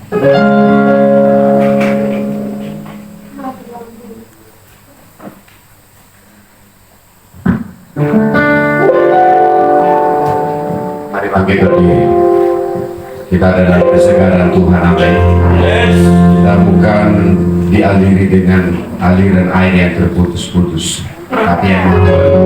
Mari bangkit berdiri. Kita dalam kesegaran Tuhan, amin. Kita bukan dialiri dengan aliran air yang terputus-putus, tapi yang mengalir.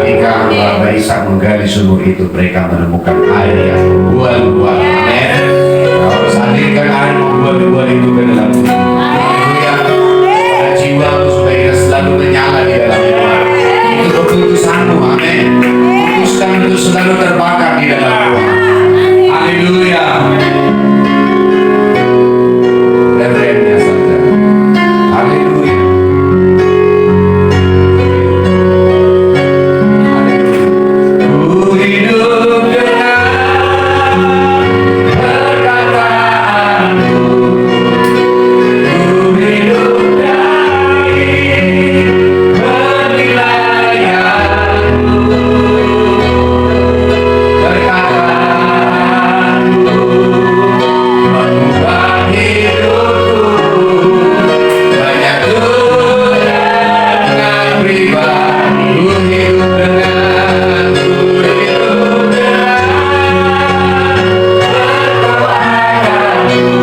Ketika hamba Ishak menggali sumur itu, mereka menemukan air yang berbuah-buah. Amin. Kau harus alirkan air berbuah-buah itu ke dalam tubuh. Haleluya. Pada jiwamu supaya kita selalu menyala di dalam Tuhan. Itu keputusanmu, amin. Putuskan untuk selalu terbakar di dalam Tuhan. Haleluya. Refrennya saja. Haleluya. Ku hidup dengan perkataanmu. Ku hidup dari penilaianmu. Perkataanmu mengubah hidupku. Banyak dengan pribadi. Ku hidup dengan ku hidup dari penilaianmu. Ketahatanmu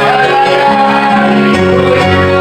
mengubah hidupku.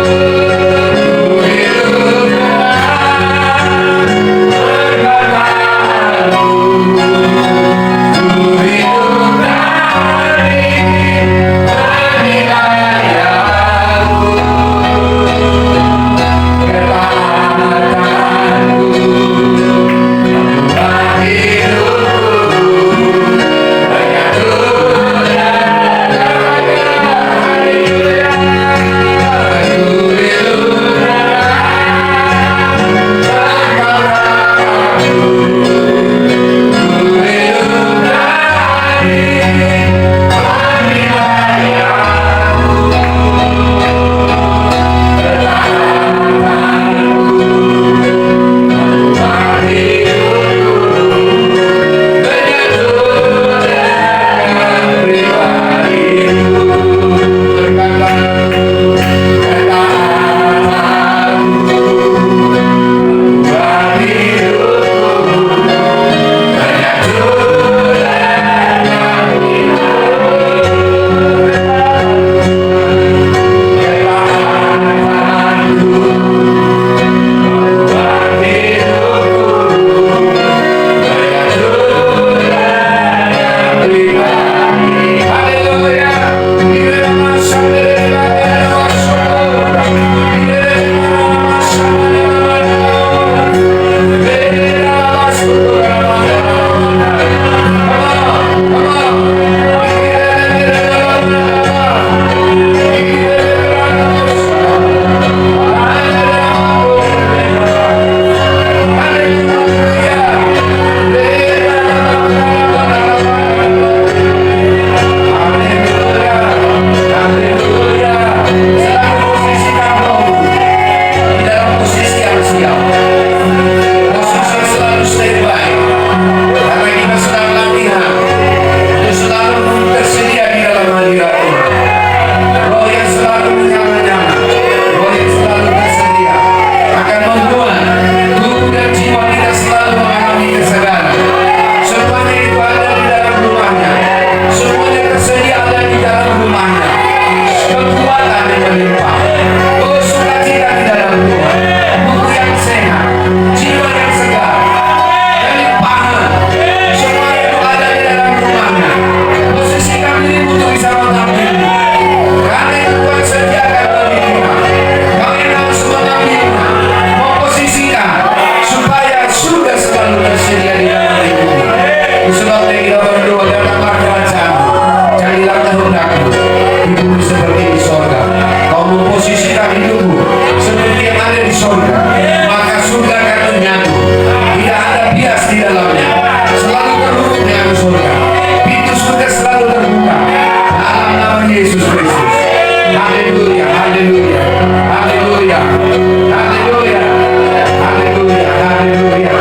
Banyak surga, maka surga akan menyatu. Tidak ada bias di dalamnya. Selalu haleluya, haleluya, haleluya, haleluya, haleluya, haleluya.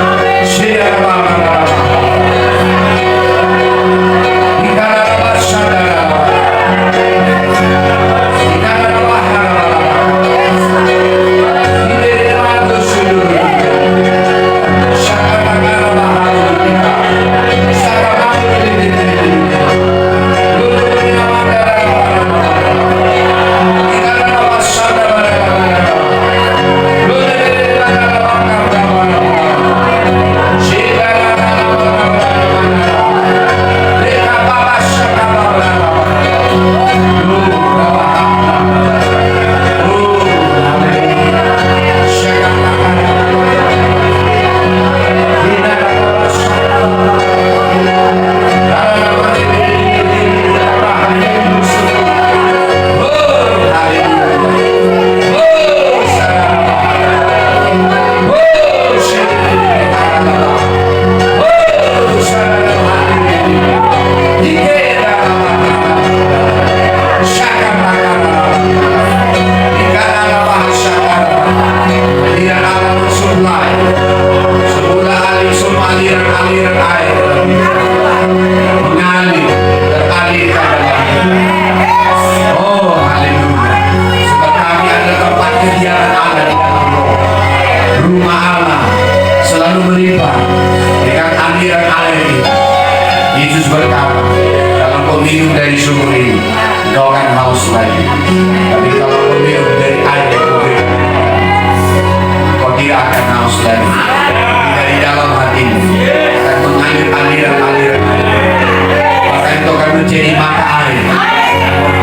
Yesus berkata, kalau kau minum dari sumur ini, kau akan haus lagi. Tapi kalau kau minum dari air yang kuberikan, kau tidak akan haus lagi. Dari dalam hatimu akan mengalir aliran-aliran air. Maka itu akan menjadi mata air,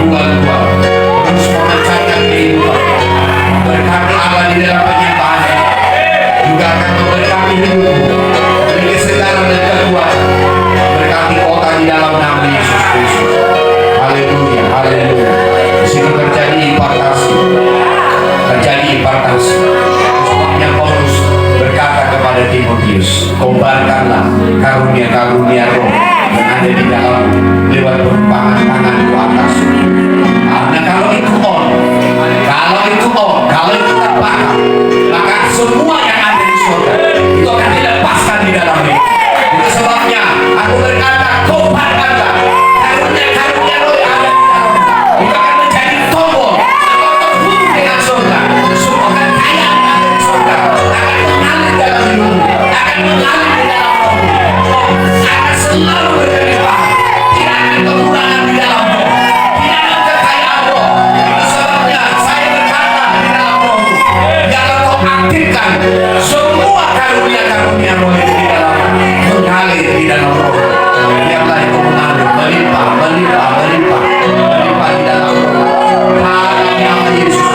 berbuah-buah, terus memancarkan kehidupan. Berkati Allah di dalam penyembahan juga akan memberkati hidupmu, beri kesegaran dan kekuatan. Berkati kota di dalam nama Yesus Kristus. Haleluya, haleluya. Di situ terjadi impartasi, terjadi impartasi. Sebabnya Paulus berkata kepada Timotius, kobarkanlah karunia-karunia roh yang ada di dalam lewat perumpamaan tanganku atas. Karena kalau itu terbakar, maka semua yang ada di surga itu akan dilepaskan di dalamnya. Itu sebabnya aku berkata, kobarkanlah karunia-karunia roh yang ada di dalam. Itu akan menjadi tombol atau terhubung dengan surga. Semua kekayaan yang ada di surga akan mengalir dalam hidupmu, akan mengalir di dalam rohmu, akan selalu berlimpah. Tidak akan kekurangan di dalammu, tidak akan kekayaan roh. Itu sebabnya saya berkata di dalam rohmu, biarlah kau aktifkan semua karunia-karunia roh itu di dalam, mengalir di dalam roh. Biarlah itu mengalir, melimpah, melimpah, melimpah, melimpah di dalam roh. Dalam nama Yesus,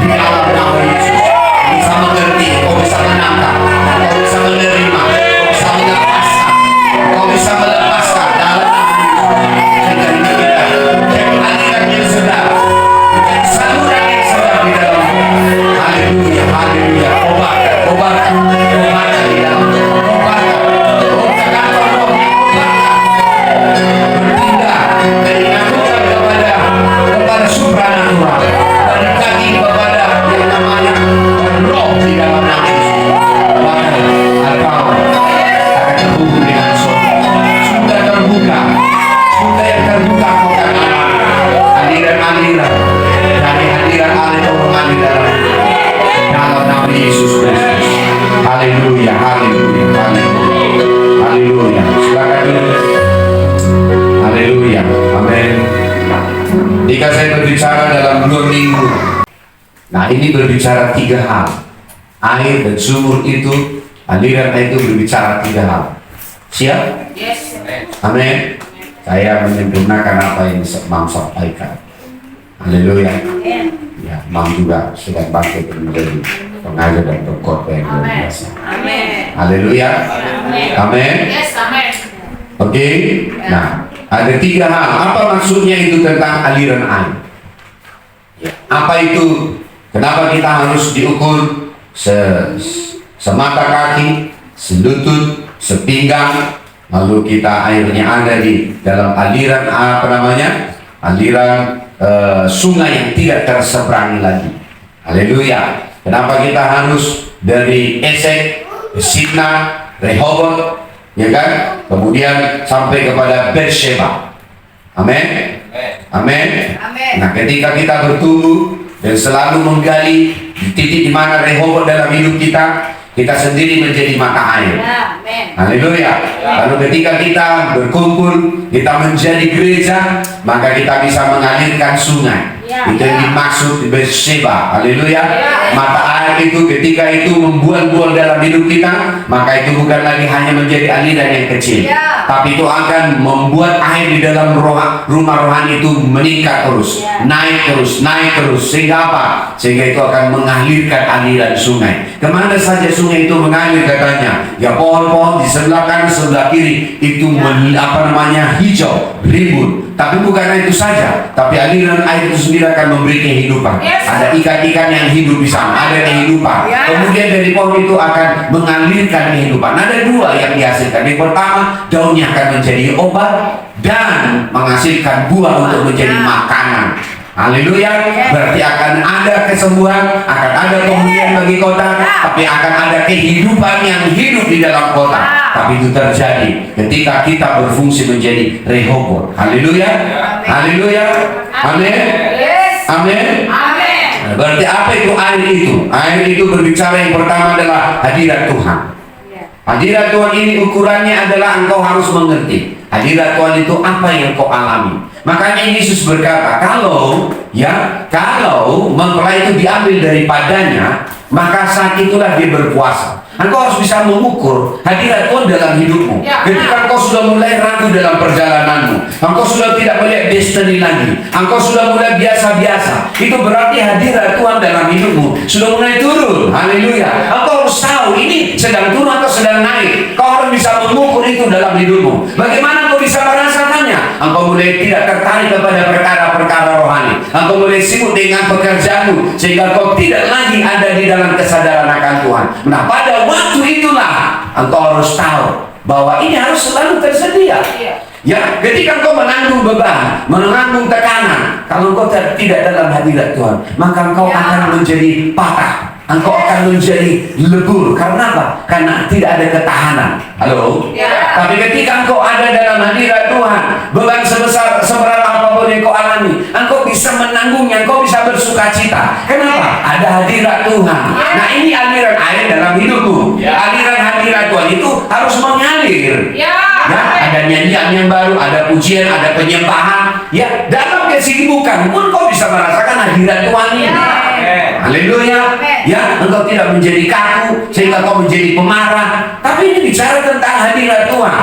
di dalam nama Yesus, kau bisa mengerti, kau bisa menangkap, kau bisa menerima, kau bisa melepaskan, kau bisa melepaskan dalam nama Yesus. Sehingga hidup kita menjadi aliran yang sedap, menjadi saluran yang sedap di dalam roh. Haleluya, haleluya. Obatkan, obatkan, obatkan di dalam roh, obatkan. Roh tergantung roh, obatkan. Berpindah dari natural kepada supranatural, dari kaki kepada yang namanya roh di dalam nama Yesus. Maka engkau akan terhubung dengan surga. Sudah terbuka, sudah yang terbuka kau akan aliran-aliran dari aliran air yang mengalir dalam nama Yesus Kristus. Haleluya, haleluya, haleluya, haleluya. Silakan duduk. Haleluya, amin. Jika saya berbicara dalam 2 minggu, nah ini berbicara 3 hal. Air dan sumur itu, aliran itu berbicara 3 hal. Siap? Yes. Amin. Saya menyempurnakan apa yang Mam sampaikan. Haleluya. Ya, Mam juga sedang bangkit menjadi pengajar dan pengkhotbah yang luar biasa. Amin. Haleluya. Amin. Amin. Yes, amin. Oke. Nah, ada 3 hal. Apa maksudnya itu tentang aliran air? Ya. Apa itu? Kenapa kita harus diukur semata kaki, selutut, sepinggang, lalu kita airnya ada di dalam aliran aliran sungai yang tidak terseberangi lagi. Haleluya. Kenapa kita harus dari Esek, Sitna, Rehoboth, ya kan? Kemudian sampai kepada Beersheba. Amin. Amin. Nah, ketika kita bertumbuh dan selalu menggali di titik di mana Rehoboth dalam hidup kita, kita sendiri menjadi mata air. Haleluya. Lalu ketika kita berkumpul, kita menjadi gereja, maka kita bisa mengalirkan sungai. Itu yang dimaksud di Beersheba. Haleluya. Mata air itu ketika itu membual-bual dalam hidup kita, maka itu bukan lagi hanya menjadi aliran yang kecil, tapi itu akan membuat air di dalam rumah rohani itu meningkat terus, naik terus, sehingga apa? Sehingga itu akan mengalirkan aliran sungai. Kemana saja sungai itu mengalir katanya? Ya, pohon-pohon di sebelah kanan, sebelah kiri itu hijau, rimbun. Tapi bukan itu saja, tapi aliran air itu sendiri akan memberi kehidupan. Ada ikan-ikan yang hidup di sana, ada kehidupan. Kemudian dari pohon itu akan mengalirkan kehidupan. Ada dua yang dihasilkan. Yang pertama, daunnya akan menjadi obat dan menghasilkan buah untuk menjadi makanan. Haleluya. Berarti akan ada kesembuhan, akan ada kemuliaan bagi kota, tapi akan ada kehidupan yang hidup di dalam kota. Tapi itu terjadi ketika kita berfungsi menjadi Rehoboth. Haleluya. Haleluya. Amin. Amin. Berarti apa itu air itu? Air itu berbicara yang pertama adalah hadirat Tuhan. Hadirat Tuhan ini ukurannya adalah engkau harus mengerti. Hadirat Tuhan itu apa yang kau alami. Makanya Yesus berkata, kalau mempelai itu diambil daripadanya, maka saat itulah dia berpuasa. Engkau harus bisa mengukur hadirat Tuhan dalam hidupmu. Ketika engkau sudah mulai ragu dalam perjalananmu, engkau sudah tidak melihat destiny lagi, engkau sudah mulai biasa-biasa, itu berarti hadirat Tuhan dalam hidupmu sudah mulai turun. Haleluya. Engkau harus tahu ini sedang turun atau sedang naik. Kau harus bisa mengukur itu dalam hidupmu. Bagaimana engkau bisa merasakannya? Engkau mulai tidak tertarik kepada perkara-perkara rohani. Engkau mulai sibuk dengan pekerjaanmu, sehingga kau tidak lagi ada di dalam kesadaran akan Tuhan. Nah, pada waktu itulah engkau harus tahu bahwa ini harus selalu tersedia. Ya, ketika engkau menanggung beban, menanggung tekanan, kalau engkau tidak dalam hadirat Tuhan, maka engkau akan menjadi patah. Engkau akan menjadi lebur. Karena apa? Karena tidak ada ketahanan. Halo? Tapi ketika engkau ada dalam hadirat Tuhan, beban seberat apapun yang kau alami, engkau bisa menanggungnya, engkau bisa bersuka cita. Kenapa? Ada hadirat Tuhan. Nah, ini aliran air dalam hidupmu. Aliran hadirat Tuhan itu harus mengalir. Ya, ada nyanyian yang baru, ada pujian, ada penyembahan. Ya, dalam kesibukan pun kau bisa merasakan hadirat Tuhan ini. Haleluya. Ya, engkau tidak menjadi kaku sehingga kau menjadi pemarah. Tapi ini bicara tentang hadirat Tuhan.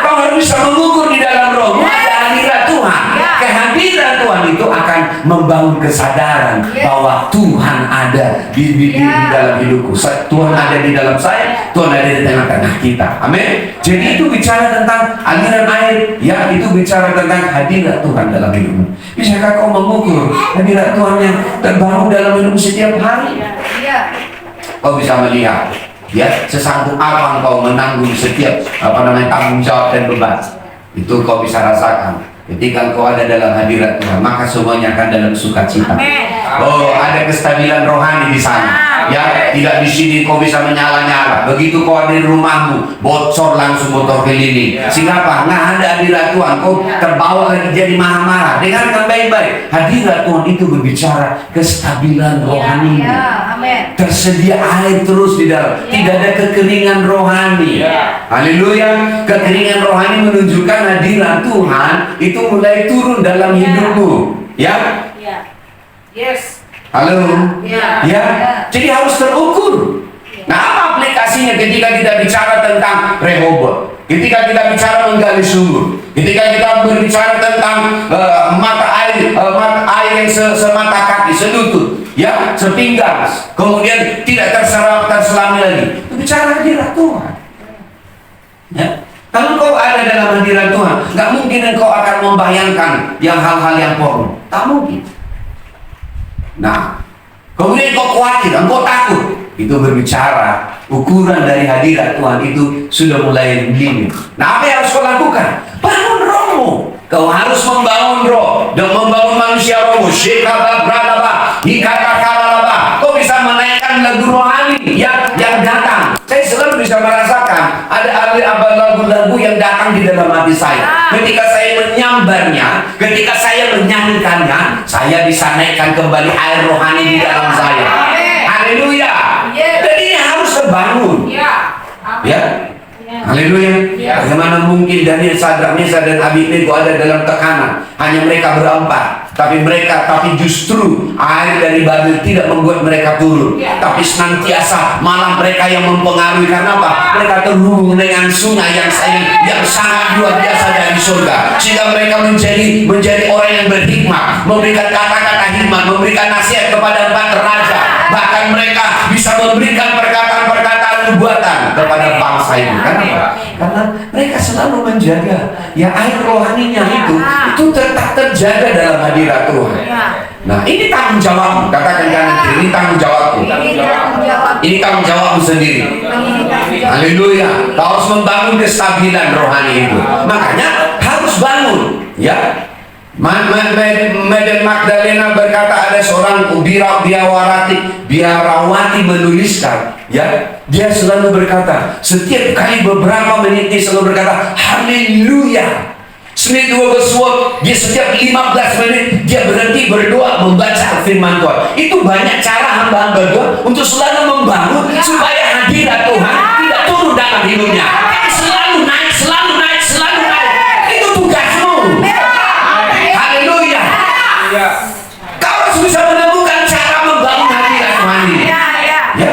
Kau harus bisa mengukur di dalam rohmu ada hadirat Tuhan. Kehadiran Tuhan itu akan membangun kesadaran bahwa Tuhan ada di dalam hidupku. Tuhan ada di dalam saya, Tuhan ada di tengah-tengah kita. Amin. Jadi itu bicara tentang aliran air. Ya, itu bicara tentang hadirat Tuhan dalam hidupmu. Bisakah kau mengukur hadirat Tuhan yang terbangun dalam hidupmu setiap hari? Kau bisa melihat, ya, sesanggup apa engkau menanggung setiap tanggung jawab dan beban. Itu kau bisa rasakan. Ketika engkau ada dalam hadirat Tuhan, maka semuanya akan dalam sukacita. Oh, ada kestabilan rohani di sana. Ya, tidak di sini kau bisa menyala-nyala. Begitu kau ada di rumahmu, bocor langsung motor keliling. Sehingga apa? Nggak ada hadirat Tuhan, kau terbawa lagi jadi marah-marah. Dengarkan baik-baik. Hadirat Tuhan itu berbicara kestabilan rohani. Tersedia air terus di dalam. Tidak ada kekeringan rohani. Haleluya. Kekeringan rohani menunjukkan hadirat Tuhan itu mulai turun dalam hidupmu. Ya. Halo. Ya. Jadi harus terukur. Nah, apa aplikasinya ketika kita bicara tentang Rehoboth? Ketika kita bicara menggali sumur, ketika kita berbicara tentang mata air yang semata kaki, selutut, ya, sepinggang, kemudian tidak terselami lagi. Itu bicara hadirat Tuhan. Ya. Kalau kau ada dalam hadirat Tuhan, nggak mungkin engkau akan membayangkan yang hal-hal yang porno. Tak mungkin. Nah, kemudian kau khawatir, engkau takut. Itu berbicara ukuran dari hadirat Tuhan itu sudah mulai minim. Nah, apa yang harus kau lakukan? Bangun rohmu. Kau harus membangun roh dan membangun manusia rohmu. Shekababradaba, Ikatakaralaba. Kau bisa menaikkan lagu rohani yang datang. Saya selalu bisa merasakan ada lagu-lagu yang datang di dalam hati saya. Ketika saya menyambarnya, ketika saya menyanyikannya, saya bisa naikkan kembali air rohani di dalam saya. Haleluya. Jadi ini harus terbangun. Ya. Haleluya. Bagaimana mungkin Daniel, Sadrak, Mesar, dan Abednego ada dalam tekanan? Hanya mereka berempat. Tapi justru air dari Babel tidak membuat mereka turun. Tapi senantiasa malah mereka yang mempengaruhi. Karena apa? Mereka terhubung dengan sungai yang sangat luar biasa dari surga. Sehingga mereka menjadi orang yang berhikmat, memberikan kata-kata hikmat, memberikan nasihat kepada empat raja. Bahkan mereka bisa memberikan perkataan-perkataan nubuatan kepada bangsa ini. Kenapa? Karena mereka selalu menjaga air rohaninya itu tetap terjaga dalam hadirat Tuhan. Nah, ini tanggung jawabmu. Katakan kanan kiri, ini tanggung jawabku. Ini tanggung jawabmu sendiri. Haleluya. Kau harus membangun kestabilan rohani itu. Makanya harus bangun, ya. Maria Magdalena berkata, ada seorang biarawati menuliskan, ya, dia selalu berkata, setiap kali beberapa menit dia selalu berkata haleluya. Dia setiap 15 menit dia berhenti berdoa, membaca firman Tuhan. Itu banyak cara hamba-hamba Tuhan untuk selalu membangun supaya hadirat Tuhan tidak turun dalam hidupnya. Selalu naik, selalu naik, selalu naik. Itu tugasmu. Haleluya. Kau harus bisa menemukan cara membangun hadirat Tuhan ini. Ya.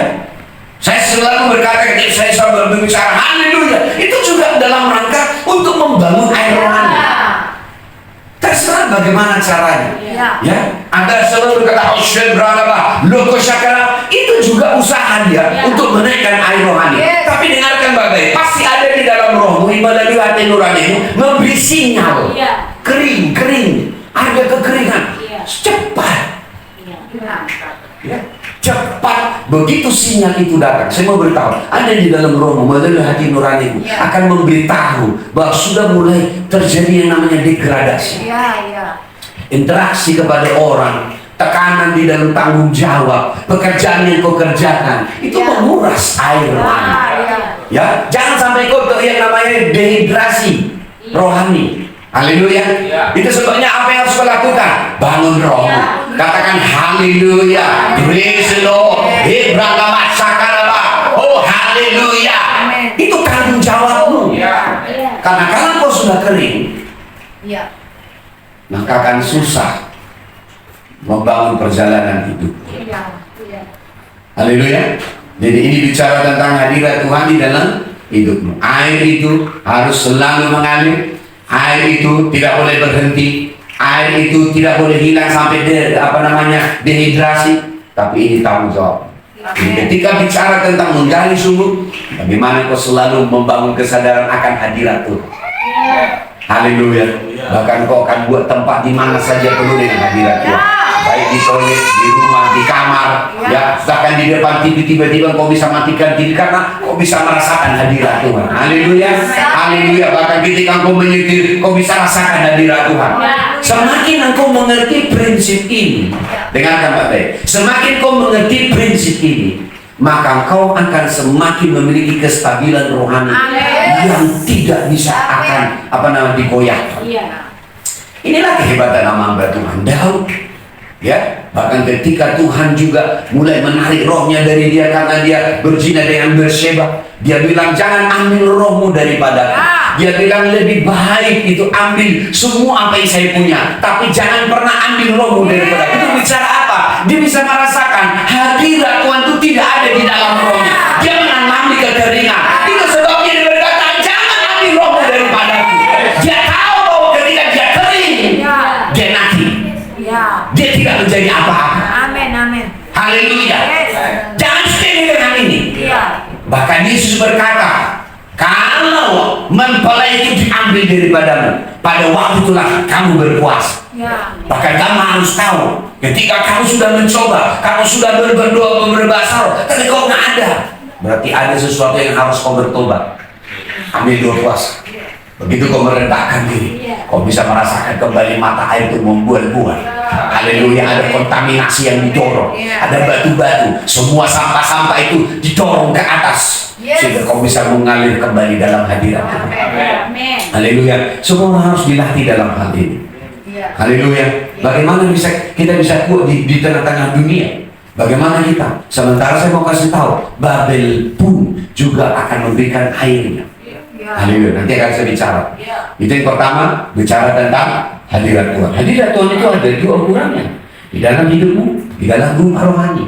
Saya selalu berkata ketika saya selalu berbicara haleluya, itu juga dalam rangka untuk membangun air rohani. Terserah bagaimana caranya. Ya, Anda selalu berkata loko syakara, itu juga usaha dia untuk menaikkan air rohani. Tapi dengarkan baik-baik, pasti ada di dalam rohmu melalui hati nuranimu memberi sinyal. Kering, ada kekeringan. Cepat. Ya, cepat. Begitu sinyal itu datang, saya mau beritahu, ada di dalam rohmu melalui hati nuranimu akan memberitahu bahwa sudah mulai terjadi yang namanya degradasi. Interaksi kepada orang, tekanan di dalam tanggung jawab, pekerjaan yang kau kerjakan itu menguras air rohani. Ya, jangan sampai kau yang namanya dehidrasi rohani. Haleluya. Itu sebabnya apa yang harus kau lakukan? Bangun roh. Katakan haleluya. Praise the Lord. Oh haleluya. Itu tanggung jawabmu. Karena kalau kau sudah kering, maka akan susah membangun perjalanan hidup. Haleluya. Jadi ini bicara tentang hadirat Tuhan di dalam hidupmu. Air itu harus selalu mengalir. Air itu tidak boleh berhenti. Air itu tidak boleh hilang sampai dehidrasi. Tapi ini tanggung jawab. Ketika bicara tentang menggali sumur, bagaimana kau selalu membangun kesadaran akan hadirat Tuhan. Haleluya. Bahkan kau akan buat tempat di mana saja penuh dengan hadirat Tuhan. Baik di toilet, di rumah, di kamar, ya, bahkan di depan TV, tiba-tiba kau bisa matikan TV karena kau bisa merasakan hadirat Tuhan. Haleluya. Haleluya. Bahkan ketika kau menyetir, kau bisa rasakan hadirat Tuhan. Semakin engkau mengerti prinsip ini, dengarkan baik-baik, semakin kau mengerti prinsip ini, maka kau akan semakin memiliki kestabilan rohani yang tidak bisa akan digoyahkan. Inilah kehebatan hamba Tuhan Daud. Ya, bahkan ketika Tuhan juga mulai menarik rohnya dari dia karena dia berzina dengan Bersyeba, dia bilang jangan ambil rohmu daripada aku. Dia bilang lebih baik itu ambil semua apa yang saya punya, tapi jangan pernah ambil rohmu daripada aku. Itu bicara apa? Dia bisa merasakan hadirat Tuhan itu tidak ada di dalam rohnya. Dia mengalami kekeringan. Itu sebabnya dia berkata jangan ambil rohmu daripada aku. Dia tahu bahwa ketika dia kering, dia mati. Dia tidak menjadi apa-apa. Amin. Haleluya. Jangan stay dengan ini. Bahkan Yesus berkata, kalau mempelai itu diambil daripadamu, pada waktu itulah kamu berkuasa. Bahkan kamu harus tahu, ketika kamu sudah mencoba, kamu sudah berdoa, berbahasa roh, tapi kau nggak ada, berarti ada sesuatu yang harus kau bertobat. Ambil doa kuasa. Begitu kau merendahkan diri, kau bisa merasakan kembali mata air itu membuat-buat. Haleluya, ada kontaminasi yang didorong, ada batu-batu, semua sampah-sampah itu didorong ke atas, sehingga kau bisa mengalir kembali dalam hadirat Tuhan. Haleluya, semua orang harus dilatih dalam hal ini. Haleluya, bagaimana kita bisa kuat di tengah-tengah dunia? Bagaimana kita? Sementara saya mau kasih tahu, Babel pun juga akan memberikan airnya. Haleluya, nanti akan saya bicara. Itu yang pertama, bicara tentang hadirat Tuhan. Hadirat Tuhan itu ada dua ukurannya, di dalam hidupmu, di dalam rumah rohani.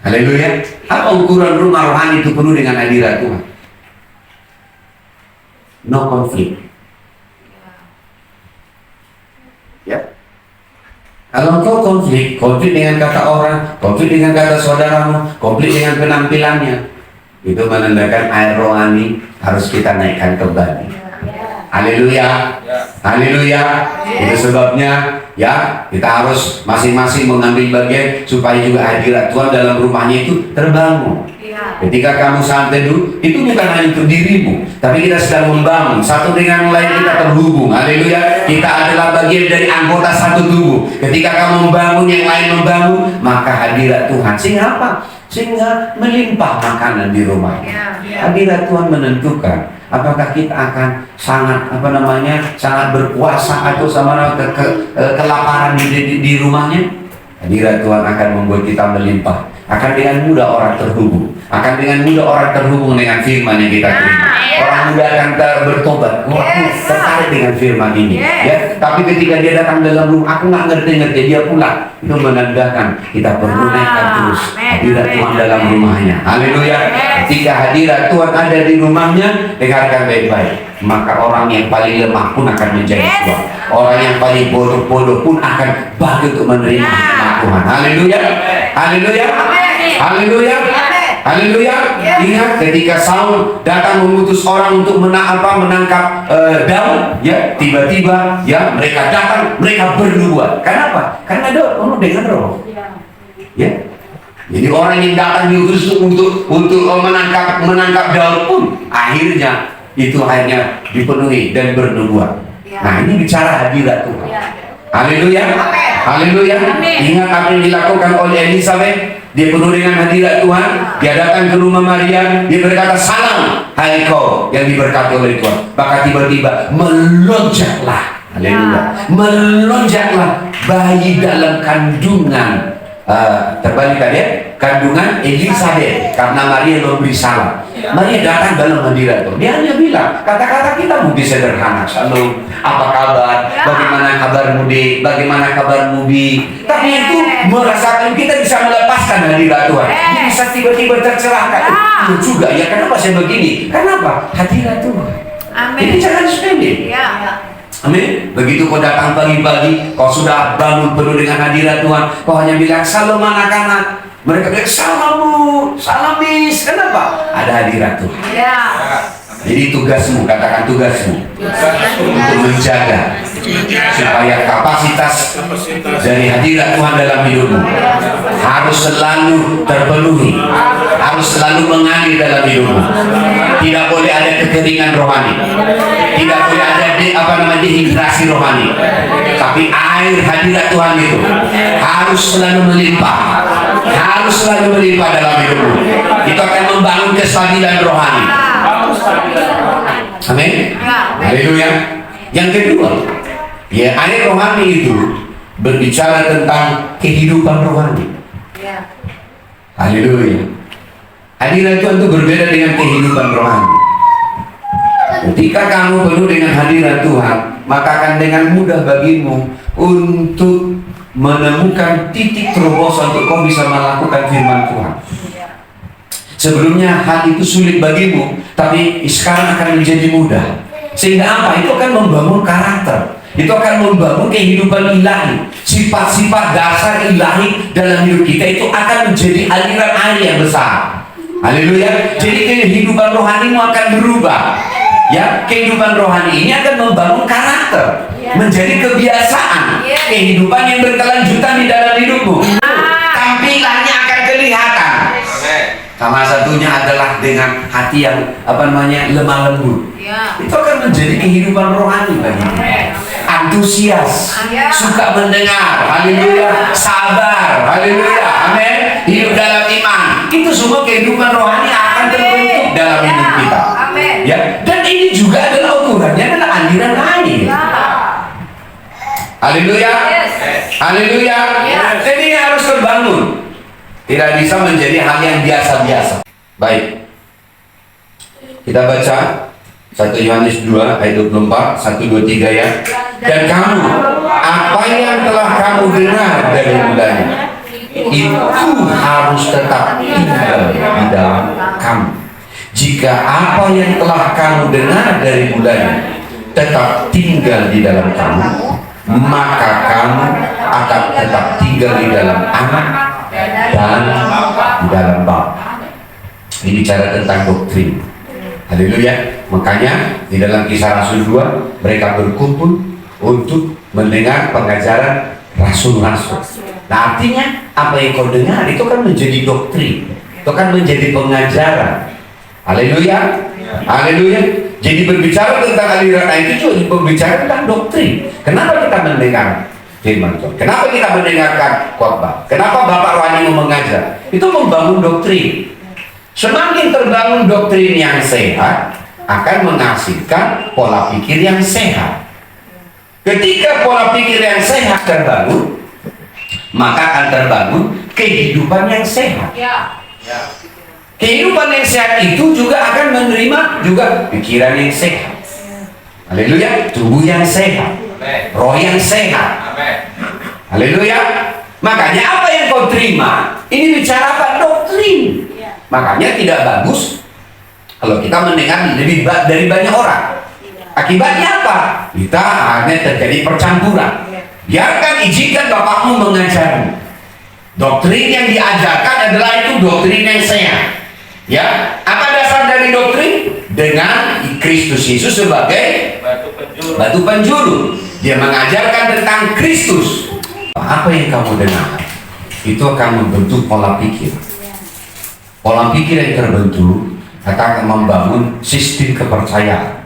Haleluya. Apa ukuran rumah rohani itu penuh dengan hadirat Tuhan? No konflik. Ya. Kalau engkau konflik dengan kata orang, konflik dengan kata saudaramu, konflik dengan penampilannya, itu menandakan air rohani harus kita naikkan kembali. Haleluya, haleluya. Itu sebabnya ya kita harus masing-masing mengambil bagian supaya juga hadirat Tuhan dalam rumahnya itu terbangun. Ketika kamu saat teduh, itu bukan hanya untuk dirimu, tapi kita sedang membangun satu dengan lain, kita terhubung. Haleluya, kita adalah bagian dari anggota satu tubuh. Ketika kamu membangun, yang lain membangun, maka hadirat Tuhan sehingga apa? Sehingga melimpah makanan di rumah. Hadirat Tuhan menentukan apakah kita akan sangat sangat berpuasa atau sama kelaparan di rumahnya. Hadirat Tuhan akan membuat kita melimpah. Akan dengan mudah orang terhubung. Akan dengan mudah orang terhubung dengan firman yang kita terima. Orang mudah akan bertobat. Aku tertarik dengan firman ini. Ya, tapi ketika dia datang dalam rumah, aku nggak ngerti, dia pulang. Itu menandakan kita perlu naikkan terus hadirat Tuhan dalam rumahnya. Haleluya. Ketika hadirat Tuhan ada di rumahnya, dengarkan baik-baik, maka orang yang paling lemah pun akan menjadi kuat. Orang yang paling bodoh-bodoh pun akan bangkit untuk menerima Tuhan. Haleluya. Haleluya. Haleluya. Haleluya. Ingat ketika Saul datang mengutus orang untuk menangkap Daud, ya, tiba-tiba ya mereka datang, mereka bernubuat. Kenapa? Karena Daud penuh dengan roh. Ya. Jadi orang yang datang diutus untuk menangkap Daud pun akhirnya dipenuhi dan bernubuat. Nah, ini bicara hadirat Tuhan. Haleluya. Haleluya. Ingat apa yang dilakukan oleh Elizabeth. Dia penuh dengan hadirat Tuhan. Dia datang ke rumah Maria. Dia berkata, salam, hai kau yang diberkati oleh Tuhan. Maka tiba-tiba melonjaklah. Haleluya. Melonjaklah bayi dalam kandungan. Terbalik tadi ya, kandungan Elizabeth, karena Maria memberi salam. Maria datang dalam hadirat Tuhan. Dia hanya bilang, kata-kata kita mungkin sederhana. Shalom, apa kabar? Bagaimana kabarmu Di? Bagaimana kabarmu Bi? Tapi itu merasakan kita bisa melepaskan hadirat Tuhan. Dia bisa tiba-tiba tercerahkan. Itu juga ya, kenapa saya begini? Kenapa? Hadirat Tuhan. Jadi jangan sepele. Amin. Begitu kau datang pagi-pagi, kau sudah bangun penuh dengan hadirat Tuhan, kau hanya bilang salam anak-anak. Mereka bilang salam Bu, salam Miss. Kenapa? Ada hadirat Tuhan. Jadi tugasmu, katakan tugasmu, untuk menjaga supaya kapasitas dari hadirat Tuhan dalam hidupmu harus selalu terpenuhi, harus selalu mengalir dalam hidupmu. Tidak boleh ada kekeringan rohani, tidak boleh ada dehidrasi rohani. Tapi air hadirat Tuhan itu harus selalu melimpah, harus selalu melimpah dalam hidupmu. Itu akan membangun kestabilan rohani. Amin. Haleluya. Yang kedua, ya, air rohani itu berbicara tentang kehidupan rohani. Haleluya. Hadirat Tuhan itu berbeda dengan kehidupan rohani. Ketika kamu penuh dengan hadirat Tuhan, maka akan dengan mudah bagimu untuk menemukan titik terobosan untuk kau bisa melakukan firman Tuhan. Sebelumnya hal itu sulit bagimu, tapi sekarang akan menjadi mudah. Sehingga apa? Itu akan membangun karakter. Itu akan membangun kehidupan ilahi. Sifat-sifat dasar ilahi dalam hidup kita itu akan menjadi aliran air yang besar. Haleluya. Jadi kehidupan rohanimu akan berubah. Ya, kehidupan rohani ini akan membangun karakter, menjadi kebiasaan, kehidupan yang berkelanjutan di dalam hidupmu. Tampilannya akan kelihatan. Salah satunya adalah dengan hati yang lemah lembut. Itu akan menjadi kehidupan rohani bagimu. antusias, Ya. suka mendengar, haleluya, sabar, haleluya, amin, hidup dalam iman. Itu semua kehidupan rohani akan terbentuk dalam hidup kita. Amin. Ya, dan ini juga adalah ukurannya adalah aliran air. Ya. Haleluya, Yes. haleluya. Ya. Jadi ini harus terbangun. Tidak bisa menjadi hal yang biasa-biasa. Baik. Kita baca 1 Yohanes 2 ayat 24, 1, 2, 3 ya. Dan kamu, apa yang telah kamu dengar dari mulanya, itu harus tetap tinggal di dalam kamu. Jika apa yang telah kamu dengar dari mulanya tetap tinggal di dalam kamu, maka kamu akan tetap tinggal di dalam Anak dan di dalam Bapa. Ini bicara tentang doktrin. Haleluya. Makanya di dalam Kisah Rasul 2 mereka berkumpul untuk mendengar pengajaran rasul-rasul. Nah, artinya apa yang kau dengar itu kan menjadi doktrin, itu kan menjadi pengajaran. Haleluya, haleluya. Jadi berbicara tentang aliran air itu juga berbicara tentang doktrin. Kenapa kita mendengar firman Tuhan? Kenapa kita mendengarkan khotbah? Kenapa Bapak rohani mau mengajar? Itu membangun doktrin. Semakin terbangun doktrin yang sehat, akan menghasilkan pola pikir yang sehat. Ketika pola pikir yang sehat terbangun, maka akan terbangun kehidupan yang sehat. Ya. Kehidupan yang sehat itu juga akan menerima juga pikiran yang sehat. Haleluya, tubuh yang sehat, roh yang sehat. Haleluya. Makanya apa yang kau terima, ini bicara apa? Doktrin. Makanya tidak bagus kalau kita mendengar lebih dari banyak orang. Akibatnya apa? Kita hanya terjadi percampuran. Biarkan, izinkan bapakmu mengajarmu. Doktrin yang diajarkan adalah itu doktrin yang sehat. Ya, apa dasar dari doktrin? Dengan Kristus Yesus sebagai batu penjuru. Dia mengajarkan tentang Kristus. Apa yang kamu dengar, itu akan membentuk pola pikir. Pola pikir yang terbentuk akan membangun sistem kepercayaan.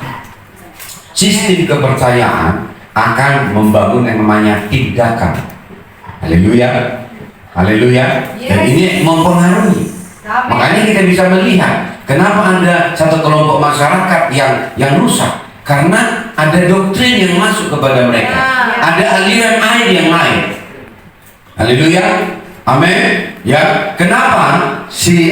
Sistem kepercayaan akan membangun yang namanya tindakan. Haleluya, haleluya. Dan ini mempengaruhi. Makanya kita bisa melihat kenapa ada satu kelompok masyarakat yang rusak, karena ada doktrin yang masuk kepada mereka, ada aliran air yang lain. Haleluya, amin. Ya, kenapa si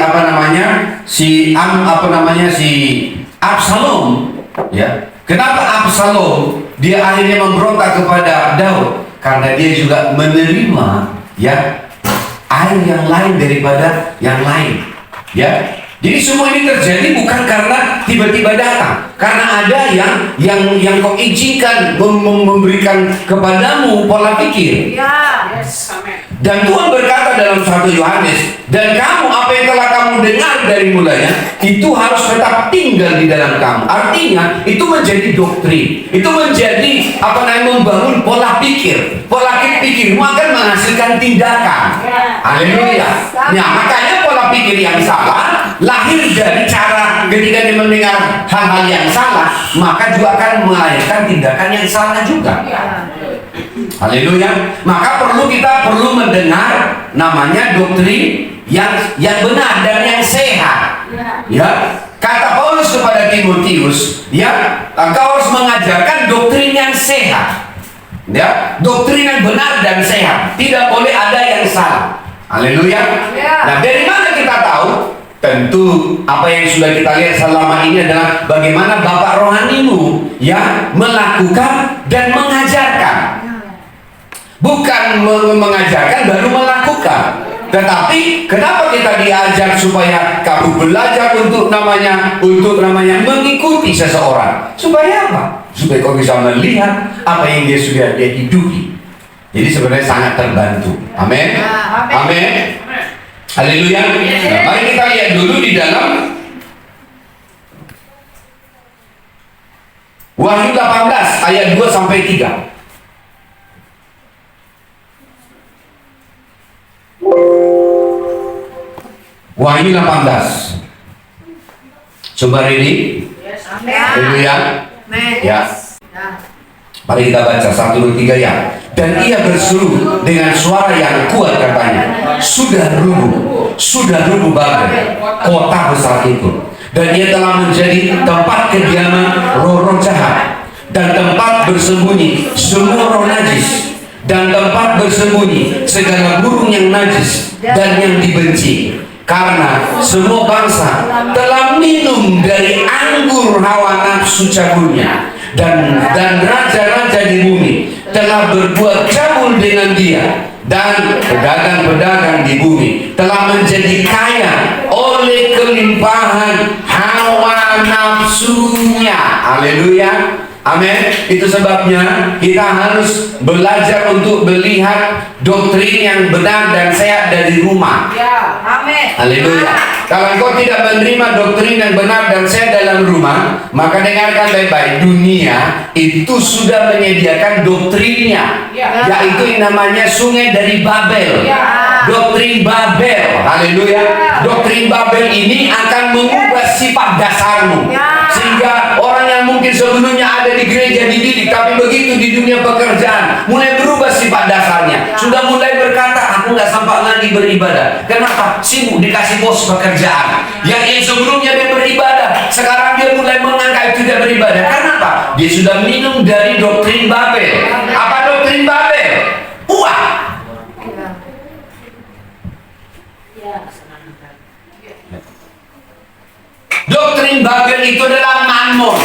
Absalom, ya, kenapa Absalom dia akhirnya memberontak kepada Daud? Karena dia juga menerima, ya, air yang lain daripada yang lain. Ya, jadi semua ini terjadi bukan karena tiba-tiba datang, karena ada yang kau izinkan memberikan kepadamu pola pikir. Ya. Dan Tuhan berkata dalam 1 Yohanes, dan kamu, apa yang telah kamu dengar dari mulanya, itu harus tetap tinggal di dalam kamu. Artinya itu menjadi doktrin, itu menjadi membangun pola pikir. Pola pikirmu akan menghasilkan tindakan. Haleluya. Nah, makanya pola pikir yang salah lahir dari cara ketika dia mendengar hal-hal yang salah, maka juga akan melahirkan tindakan yang salah juga. Haleluya. Maka kita perlu mendengar namanya doktrin yang benar dan yang sehat. Ya, kata Paulus kepada Timotius, ya, engkau harus mengajarkan doktrin yang sehat. Ya, doktrin yang benar dan sehat. Tidak boleh ada yang salah. Haleluya. Nah, dari mana kita tahu? Tentu apa yang sudah kita lihat selama ini adalah bagaimana Bapak rohanimu yang melakukan dan mengajarkan. Bukan mengajarkan baru melakukan. Tetapi kenapa kita diajar supaya kamu belajar untuk namanya mengikuti seseorang? Supaya apa? Supaya kau bisa melihat apa yang dia hidupi. Jadi sebenarnya sangat terbantu. Amin. Amin. Haleluya. Nah, mari kita lihat dulu di dalam Wahyu 18 ayat 2 sampai 3. Wahyu 18. Coba ini. Haleluya. Ya. Mari kita baca 1, 2, 3 ya. Dan ia berseru dengan suara yang kuat katanya, sudah rubuh Babel, kota besar itu. Dan ia telah menjadi tempat kediaman roh-roh jahat, dan tempat bersembunyi semua roh najis, dan tempat bersembunyi segala burung yang najis dan yang dibenci. Karena semua bangsa telah minum dari anggur hawa nafsu cabulnya, dan raja-raja di bumi telah berbuat cabul dengan dia, dan pedagang-pedagang di bumi telah menjadi kaya oleh kelimpahan hawa nafsunya. Haleluya. Amin. Itu sebabnya kita harus belajar untuk melihat doktrin yang benar dan sehat dari rumah. Ya, amin. Haleluya. Kalau engkau tidak menerima doktrin yang benar dan sehat dalam rumah, maka dengarkan baik-baik. Dunia itu sudah menyediakan doktrinnya, Ya. yaitu yang namanya sungai dari Babel. Ya. Doktrin Babel. Haleluya. Doktrin Babel ini akan mengubah sifat dasarmu. Ya. Sehingga orang yang mungkin sebelumnya ada di gereja dididik, tapi begitu di dunia pekerjaan mulai berubah sifat dasarnya. Sudah mulai berkata, aku nggak sempat lagi beribadah. Kenapa? Sibuk dikasih bos pekerjaan. Yang sebelumnya dia beribadah, sekarang dia mulai menganggap itu tidak beribadah. Kenapa? Dia sudah minum dari doktrin Babel. Apa doktrin Babel? Uang. Doktrin Babel itu adalah mammon.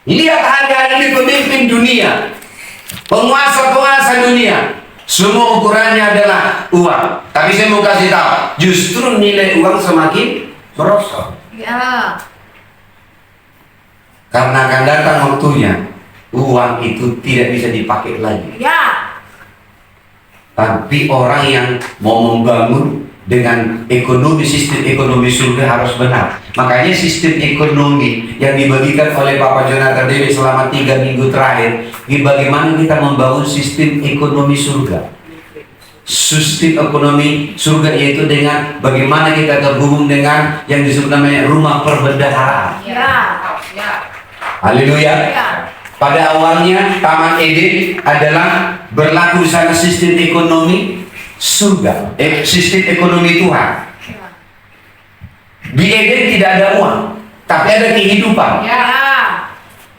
Lihat hari-hari ini pemimpin dunia, penguasa-penguasa dunia, semua ukurannya adalah uang. Tapi saya mau kasih tahu, justru nilai uang semakin merosot. Ya. Karena akan datang waktunya, uang itu tidak bisa dipakai lagi. Ya. Tapi orang yang mau membangun dengan sistem ekonomi surga harus benar. Makanya sistem ekonomi yang dibagikan oleh Papa Jonathan Dewi selama 3 minggu terakhir, bagaimana kita membangun sistem ekonomi surga. Sistem ekonomi surga yaitu dengan bagaimana kita terhubung dengan yang disebut namanya rumah perbendaharaan. Ya. Ya. Haleluya. Ya. Pada awalnya Taman Eden adalah berlaku di sana sistem ekonomi surga, sistem ekonomi Tuhan. Di Eden tidak ada uang, tapi ada kehidupan. Ya.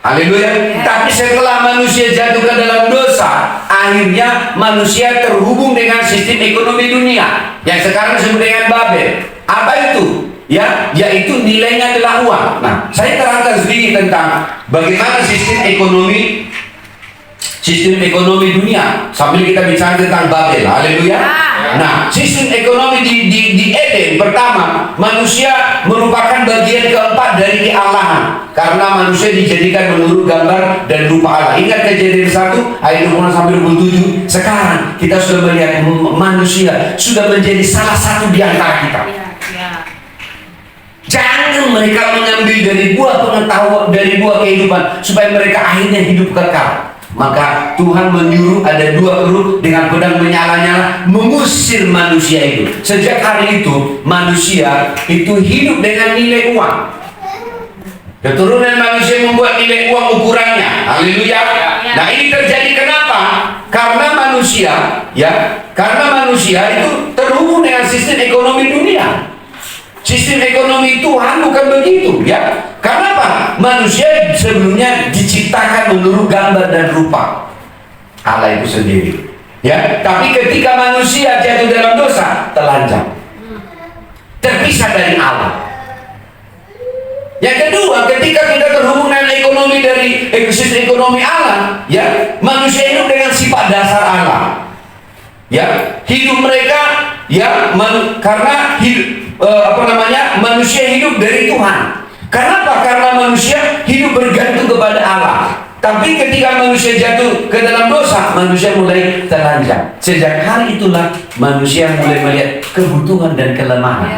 Haleluya. Ya. Tapi setelah manusia jatuh ke dalam dosa, akhirnya manusia terhubung dengan sistem ekonomi dunia yang sekarang disebut dengan Babel. Apa itu? Ya, yaitu nilainya adalah uang. Nah, saya terangkan sedikit tentang bagaimana sistem ekonomi dunia sambil kita bicara tentang Babel. Haleluya. Nah, sistem ekonomi di Eden pertama, manusia merupakan bagian keempat dari kealahan karena manusia dijadikan menurut gambar dan rupa Allah. Ingat Kejadian 1 ayat 26 sampai 27. Sekarang kita sudah melihat manusia sudah menjadi salah satu di antara kita. Ya. Jangan mereka mengambil dari buah pengetahuan, dari buah kehidupan supaya mereka akhirnya hidup kekal. Maka Tuhan menyuruh ada 2 kru dengan pedang menyala-nyala mengusir manusia itu. Sejak hari itu manusia itu hidup dengan nilai uang. Keturunan manusia membuat nilai uang ukurannya. Haleluya. Nah, ini terjadi kenapa? Karena manusia itu terhubung dengan sistem ekonomi dunia. Sistem ekonomi Tuhan bukan begitu, ya. Karena apa? Manusia sebelumnya diciptakan menurut gambar dan rupa Allah itu sendiri, ya. Tapi ketika manusia jatuh dalam dosa, telanjang, terpisah dari Allah. Yang kedua, ketika kita terhubung dengan ekonomi dari sistem ekonomi Allah, ya, manusia hidup dengan sifat dasar Allah, ya. Hidup mereka, ya, karena hidup manusia hidup dari Tuhan. Kenapa? Karena manusia hidup bergantung kepada Allah. Tapi ketika manusia jatuh ke dalam dosa, manusia mulai telanjang. Sejak hari itulah manusia mulai melihat kebutuhan dan kelemahan.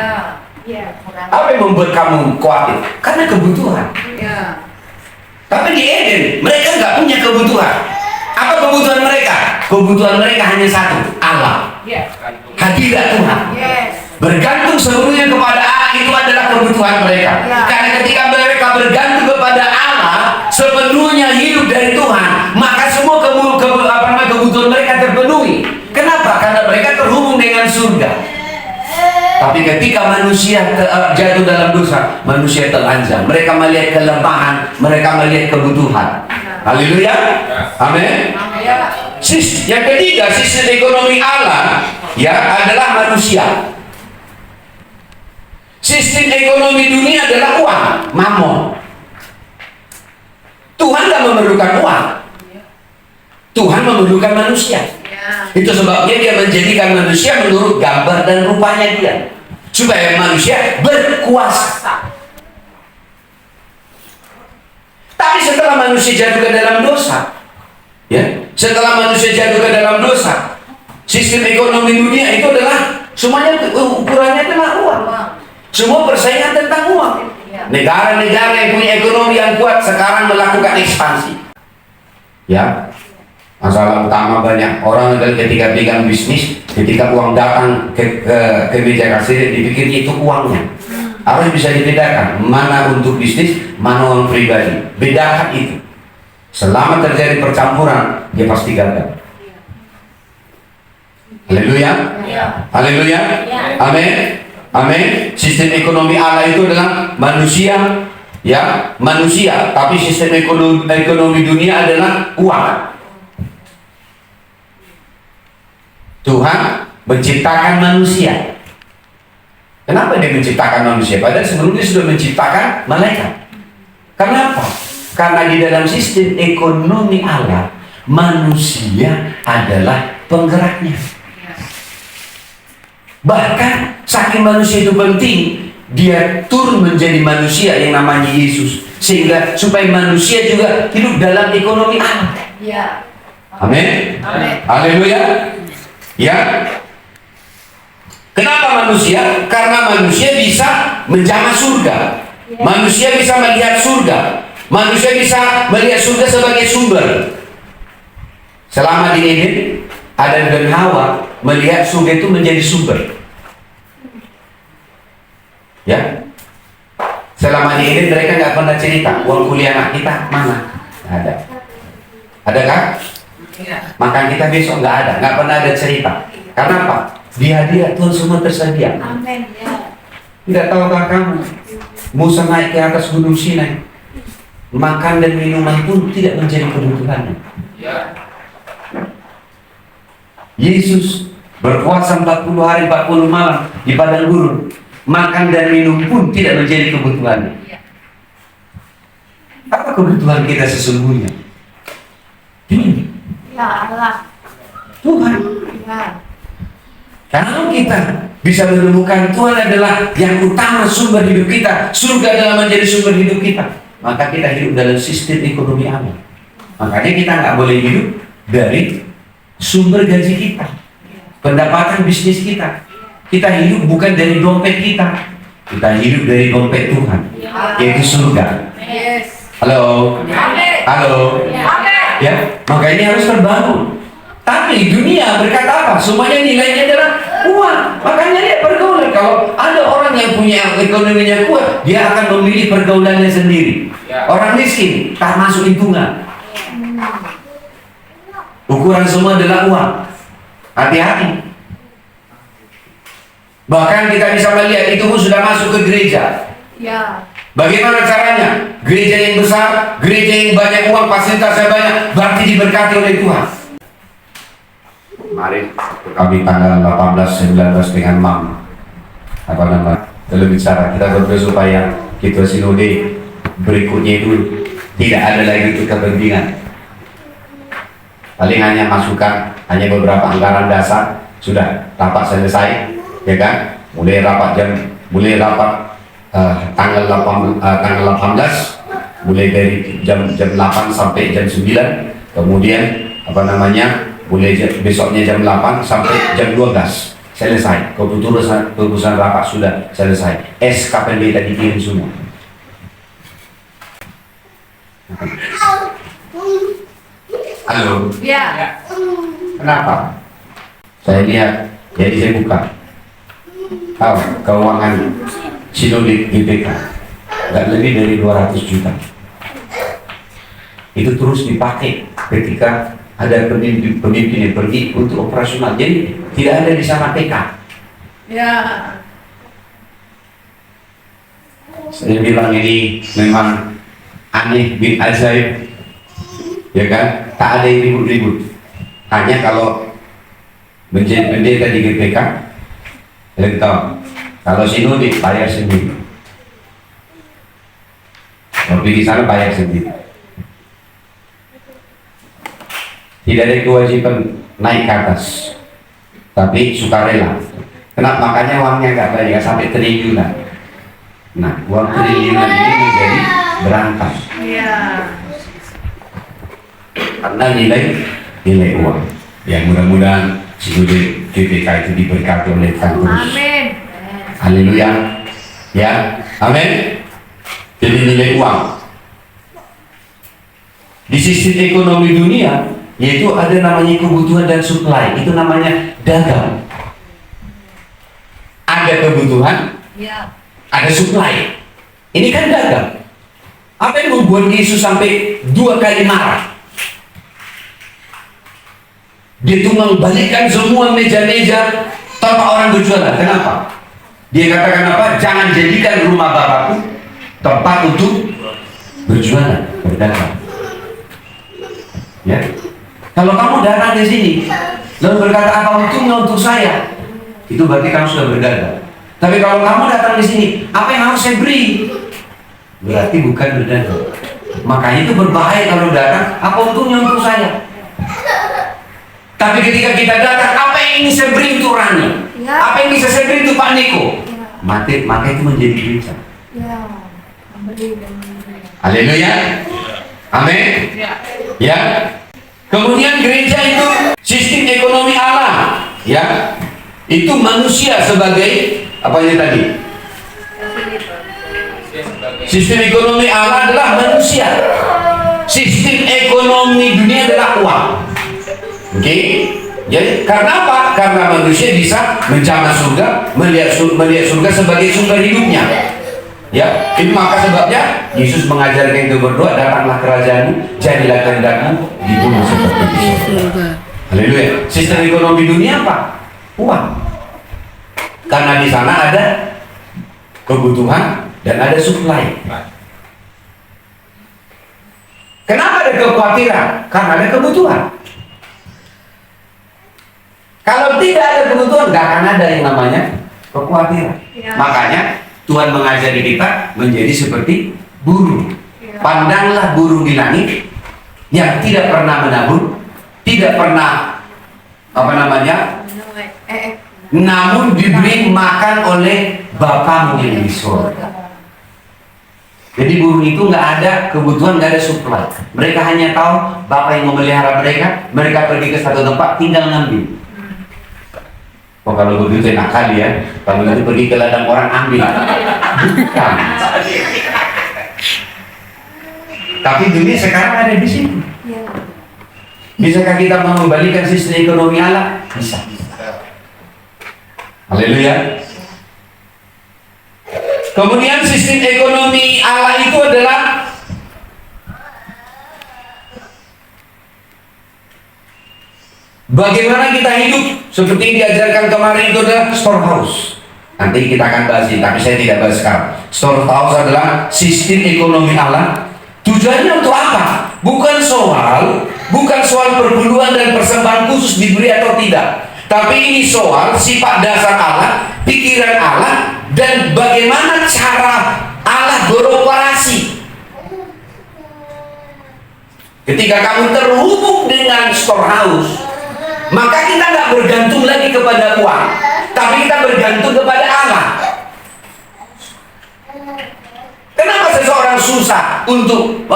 Ya. Apa yang membuat kamu khawatir? Karena kebutuhan. Ya. Tapi di Eden mereka nggak punya kebutuhan. Apa kebutuhan mereka? Kebutuhan mereka hanya satu, Allah. Ya. Hadirat Tuhan. Yes. Bergantung seluruhnya kepada Allah, itu adalah kebutuhan mereka. Ya. Karena ketika mereka bergantung kepada Allah, sepenuhnya hidup dari Tuhan, maka semua kebutuhan mereka terpenuhi. Kenapa? Karena mereka terhubung dengan surga. Tapi ketika manusia jatuh dalam dosa, manusia telanjang. Mereka melihat kelemahan, mereka melihat kebutuhan. Haleluya. Amin. Ya. Yang ketiga, sistem ekonomi Allah ya adalah manusia. Sistem ekonomi dunia adalah uang, mamon. Tuhan tidak memerlukan uang. Tuhan memerlukan manusia. Ya. Itu sebabnya dia menjadikan manusia menurut gambar dan rupanya dia, supaya manusia berkuasa. Tapi setelah manusia jatuh ke dalam dosa, setelah manusia jatuh ke dalam dosa, sistem ekonomi dunia itu adalah semuanya ukurannya adalah uang. Semua persaingan tentang uang. Negara-negara yang punya ekonomi yang kuat sekarang melakukan ekspansi. Ya, masalah utama banyak orang adalah ketika pegang bisnis, ketika uang datang ke meja kasir, dipikir itu uangnya. Harus bisa dibedakan mana untuk bisnis, mana uang pribadi. Bedakan itu. Selama terjadi percampuran, dia pasti gagal. Haleluya. Haleluya. Amin. Amin. Sistem ekonomi Allah itu adalah manusia, ya, manusia. Tapi sistem ekonomi dunia adalah uang. Tuhan menciptakan manusia. Kenapa dia menciptakan manusia? Padahal sebelumnya sudah menciptakan malaikat. Kenapa? Karena di dalam sistem ekonomi Allah, manusia adalah penggeraknya. Bahkan saking manusia itu penting, dia turun menjadi manusia yang namanya Yesus, sehingga supaya manusia juga hidup dalam ekonomi Allah. Ya. Amin. Amin. Haleluya. Ya. Kenapa manusia? Karena manusia bisa menjamah surga. Manusia bisa melihat surga. Manusia bisa melihat surga sebagai sumber. Selama di Eden, Adam dan Hawa melihat surga itu menjadi sumber. Ya. Selama di Eden mereka nggak pernah cerita uang kuliah anak kita mana. Nggak ada. Adakah? Makan kita besok nggak ada. Nggak pernah ada cerita. Karena apa? Di hadirat Tuhan semua tersedia. Amin. Ya. Tidak tahukah kamu, Musa naik ke atas gunung Sinai, makan dan minuman pun tidak menjadi kebutuhannya. Yesus berpuasa 40 hari 40 malam di padang gurun, makan dan minum pun tidak menjadi kebutuhannya. Apa kebutuhan kita sesungguhnya? Ini Ya Allah. Tuhan. Ya. Kalau kita bisa menemukan Tuhan adalah yang utama sumber hidup kita, surga adalah menjadi sumber hidup kita, maka kita hidup dalam sistem ekonomi Allah. Makanya kita nggak boleh hidup dari sumber gaji kita, pendapatan bisnis kita. Kita hidup bukan dari dompet kita, kita hidup dari dompet Tuhan, yaitu surga. Yes. Halo, Amin. halo, Amin. ya. Maka ini harus terbangun. Tapi dunia berkata apa? Semuanya nilainya adalah uang. Makanya dia pergaulan. Kalau ada orang yang punya ekonominya kuat, dia akan memilih pergaulannya sendiri. Orang miskin tak masuk hitungan. Ukuran semua adalah uang. Hati-hati. Bahkan kita bisa melihat itu pun sudah masuk ke gereja. Ya. Bagaimana caranya? Gereja yang besar, gereja yang banyak uang, fasilitasnya banyak, berarti diberkati oleh Tuhan. Kemarin kami tanggal 18, 19 dengan Mam bicara, kita berdoa supaya kita sinode berikutnya itu tidak ada lagi kepentingan. Paling hanya masukan, hanya beberapa anggaran dasar, sudah rapat selesai, ya kan? Mulai rapat tanggal 18, mulai dari jam 8 sampai jam 9, kemudian mulai besoknya jam 8 sampai jam 12 selesai. Keputusan rapat sudah selesai. SK pendeta dikirim semua. Halo. Ya. Kenapa? Saya lihat, jadi saya buka. Tahu keuangan sinode GBK, nggak lebih dari 200 juta. Itu terus dipakai ketika ada pemimpin yang pergi untuk operasional. Jadi tidak ada di sana TK. Ya. Saya bilang ini memang aneh bin ajaib, ya kan? Tak ada yang ribut-ribut. Hanya kalau menjadi pendeta di GPK, kalian tahu, kalau sinode bayar sendiri. Kalau pergi sana bayar sendiri. Tidak ada kewajiban naik ke atas, tapi sukarela. Kenapa? Makanya uangnya nggak banyak, sampai triliunan. Nah, uang triliunan ini menjadi berangkat Ya. karena nilai uang. Yang mudah-mudahan sinode GPK itu diberkati oleh Tuhan terus. Amin. Haleluya. Ya, amin. Jadi nilai uang. Di sistem ekonomi dunia, yaitu ada namanya kebutuhan dan supply. Itu namanya dagang. Ada kebutuhan, Ya. ada supply. Ini kan dagang. Apa yang membuat Yesus sampai 2 kali marah? Dia tuh membalikkan semua meja-meja tanpa orang berjualan. Kenapa? Dia katakan apa? Jangan jadikan rumah Bapakku tempat untuk berjualan, berdagang. Ya. Kalau kamu datang di sini lalu berkata apa untungnya untuk saya, itu berarti kamu sudah berdagang. Tapi kalau kamu datang di sini, apa yang harus saya beri? Berarti bukan berdagang. Makanya itu berbahaya kalau datang, apa untungnya untuk saya? Tapi ketika kita datang, apa yang ingin saya beri untuk Rani? Ya. Apa yang bisa saya beri untuk Pak Niko? Maka itu menjadi gereja. Ya. Membeli dan membeli. Haleluya. Amin. Ya. Ya. Kemudian gereja itu sistem ekonomi Allah. Ya. Itu manusia sebagai apa ini tadi? Sistem ekonomi Allah adalah manusia. Sistem ekonomi dunia adalah uang. Oke, jadi karena apa? Karena manusia bisa menjamah surga, melihat surga sebagai sumber hidupnya. Ya, itu maka sebabnya Yesus mengajarkan itu berdoa, datanglah kerajaanmu, jadilah kehendakmu di bumi seperti di surga. Haleluya. Sistem ekonomi dunia apa? Uang. Karena di sana ada kebutuhan dan ada supply. Kenapa ada kekhawatiran? Karena ada kebutuhan. Kalau tidak ada kebutuhan, nggak akan ada yang namanya kekhawatiran. Ya. Makanya Tuhan mengajari kita menjadi seperti burung. Ya. Pandanglah burung di langit yang tidak pernah menabur, tidak pernah namun diberi makan oleh Bapamu yang di surga. Jadi burung itu nggak ada kebutuhan, nggak ada supply. Mereka hanya tahu Bapak yang memelihara mereka. Mereka pergi ke satu tempat, tinggal ngambil. Oh kalau begitu enak kali ya. Kalau itu pergi ke ladang orang ambil. Bukan. Tapi dunia sekarang ada di sini. Ya. Bisakah kita mengembalikan sistem ekonomi Allah? Bisa. Haleluya. Kemudian sistem ekonomi Allah itu adalah bagaimana kita hidup. Seperti yang diajarkan kemarin itu adalah storehouse. Nanti kita akan bahas ini, tapi saya tidak bahas sekarang. Storehouse adalah sistem ekonomi Allah. Tujuannya untuk apa? Bukan soal perpuluhan dan persembahan khusus diberi atau tidak. Tapi ini soal sifat dasar Allah, pikiran Allah, dan bagaimana cara Allah beroperasi. Ketika kamu terhubung dengan storehouse, maka kita nggak bergantung lagi kepada uang, tapi kita bergantung kepada Allah. Kenapa seseorang susah untuk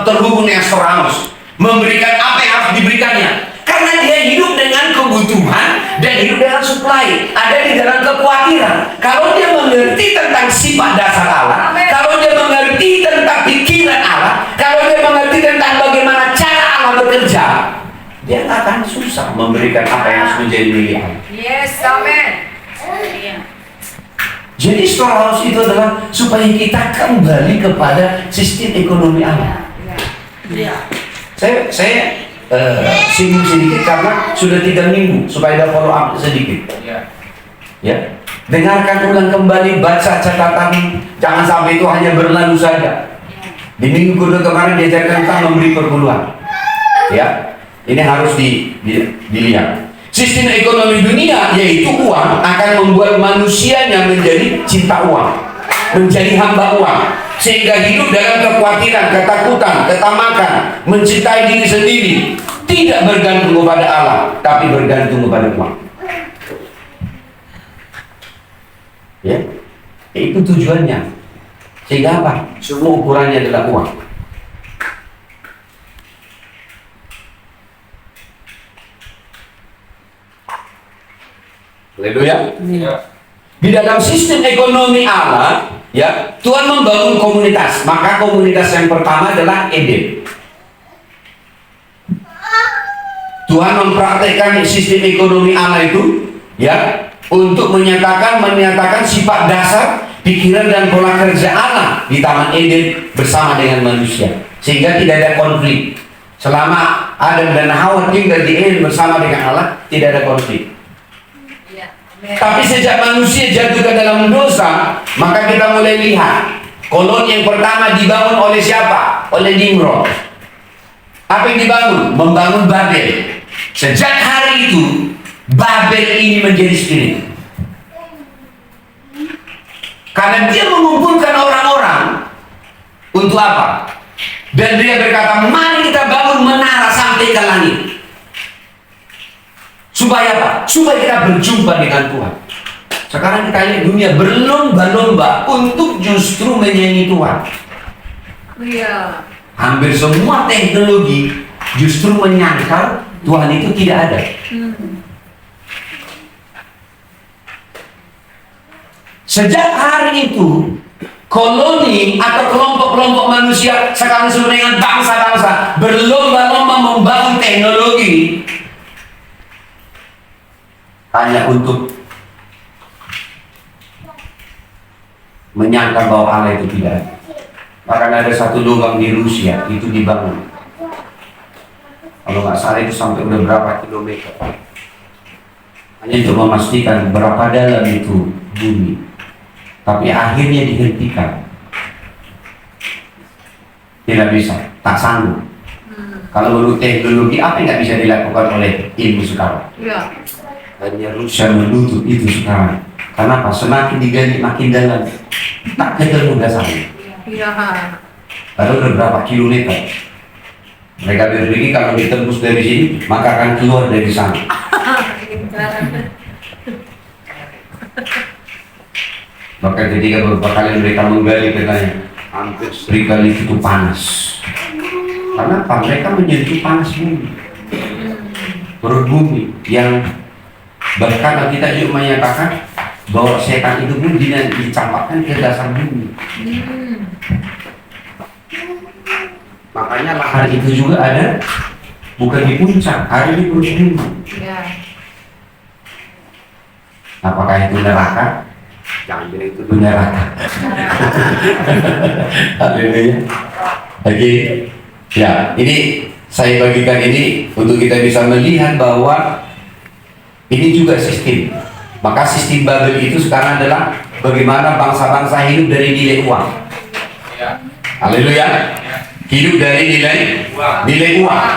terhubung dengan storehouse, memberikan apa yang harus diberikannya? Karena dia hidup dengan kebutuhan dan hidup dengan supply, ada di dalam kekhawatiran. Kalau dia mengerti tentang sifat dasar Allah, kalau dia mengerti tentang pikiran Allah, kalau dia mengerti tentang bagaimana cara Allah bekerja, dia nggak akan susah memberikan apa yang harus menjadi milik Allah. Yes, amen. Jadi storehouse itu adalah supaya kita kembali kepada sistem ekonomi Allah. Iya. Saya singgung sedikit karena sudah 3 minggu supaya ada follow up sedikit. Ya, dengarkan ulang kembali, baca catatan, jangan sampai itu hanya berlalu saja. Di minggu kedua kemarin diajarkan tentang memberi perpuluhan. Ya, ini harus dilihat. Sistem ekonomi dunia yaitu uang akan membuat manusianya menjadi cinta uang, menjadi hamba uang, sehingga hidup dalam kekhawatiran, ketakutan, ketamakan, mencintai diri sendiri, tidak bergantung kepada Allah, tapi bergantung kepada uang. Ya, itu tujuannya. Sehingga apa? Semua ukurannya adalah uang. Haleluya. Di dalam sistem ekonomi Allah, ya, Tuhan membangun komunitas. Maka komunitas yang pertama adalah Eden. Tuhan mempraktekkan sistem ekonomi Allah itu, ya, untuk menyatakan sifat dasar, pikiran dan pola kerja Allah di Taman Eden bersama dengan manusia, sehingga tidak ada konflik. Selama Adam dan Hawa tinggal di Eden bersama dengan Allah, tidak ada konflik. Tapi sejak manusia jatuh ke dalam dosa, maka kita mulai lihat koloni yang pertama dibangun oleh siapa? Oleh Nimrod. Apa yang dibangun? Membangun Babel. Sejak hari itu Babel ini menjadi spirit, karena dia mengumpulkan orang-orang untuk apa? Dan dia berkata, mari kita bangun menara sampai ke langit. Supaya apa? Supaya kita berjumpa dengan Tuhan. Sekarang kita lihat dunia berlomba-lomba untuk justru menyanyi Tuhan. Iya. Hampir semua teknologi justru menyangkal Tuhan itu tidak ada. Sejak hari itu, koloni atau kelompok-kelompok manusia sekarang dengan bangsa-bangsa berlomba-lomba membangun teknologi hanya untuk menyangka bahwa Allah itu tidak ada. Bahkan ada satu lubang di Rusia itu dibangun, kalau nggak salah itu sampai udah berapa kilometer, hanya untuk memastikan berapa dalam itu bumi. Tapi akhirnya dihentikan, tidak bisa, tak sanggup. Kalau menurut teknologi apa yang nggak bisa dilakukan oleh ilmu sekarang? Iya. Hanya Rusia menutup itu sekarang. Kenapa? Semakin digali makin dalam, tak ketemu dasarnya. Iya. Padahal udah berapa kilometer. Mereka berpikir kalau ditembus dari sini maka akan keluar dari sana. Maka ketika beberapa kali mereka menggali, katanya hampir 1000 kali itu panas. Kenapa? Mereka menyentuh panas bumi, perut bumi, yang bahkan kita juga menyatakan bahwa setan itu pun dicampakkan ke dasar bumi. Makanya lahar itu juga ada, bukan di puncak, ada di perut bumi. Iya. Apakah itu neraka? Jangan bilang itu neraka. Haleluya. Oke. Ya, ini saya bagikan ini untuk kita bisa melihat bahwa ini juga sistem. Maka sistem Babel itu sekarang adalah bagaimana bangsa-bangsa hidup dari nilai uang. Haleluya. Hidup dari nilai uang.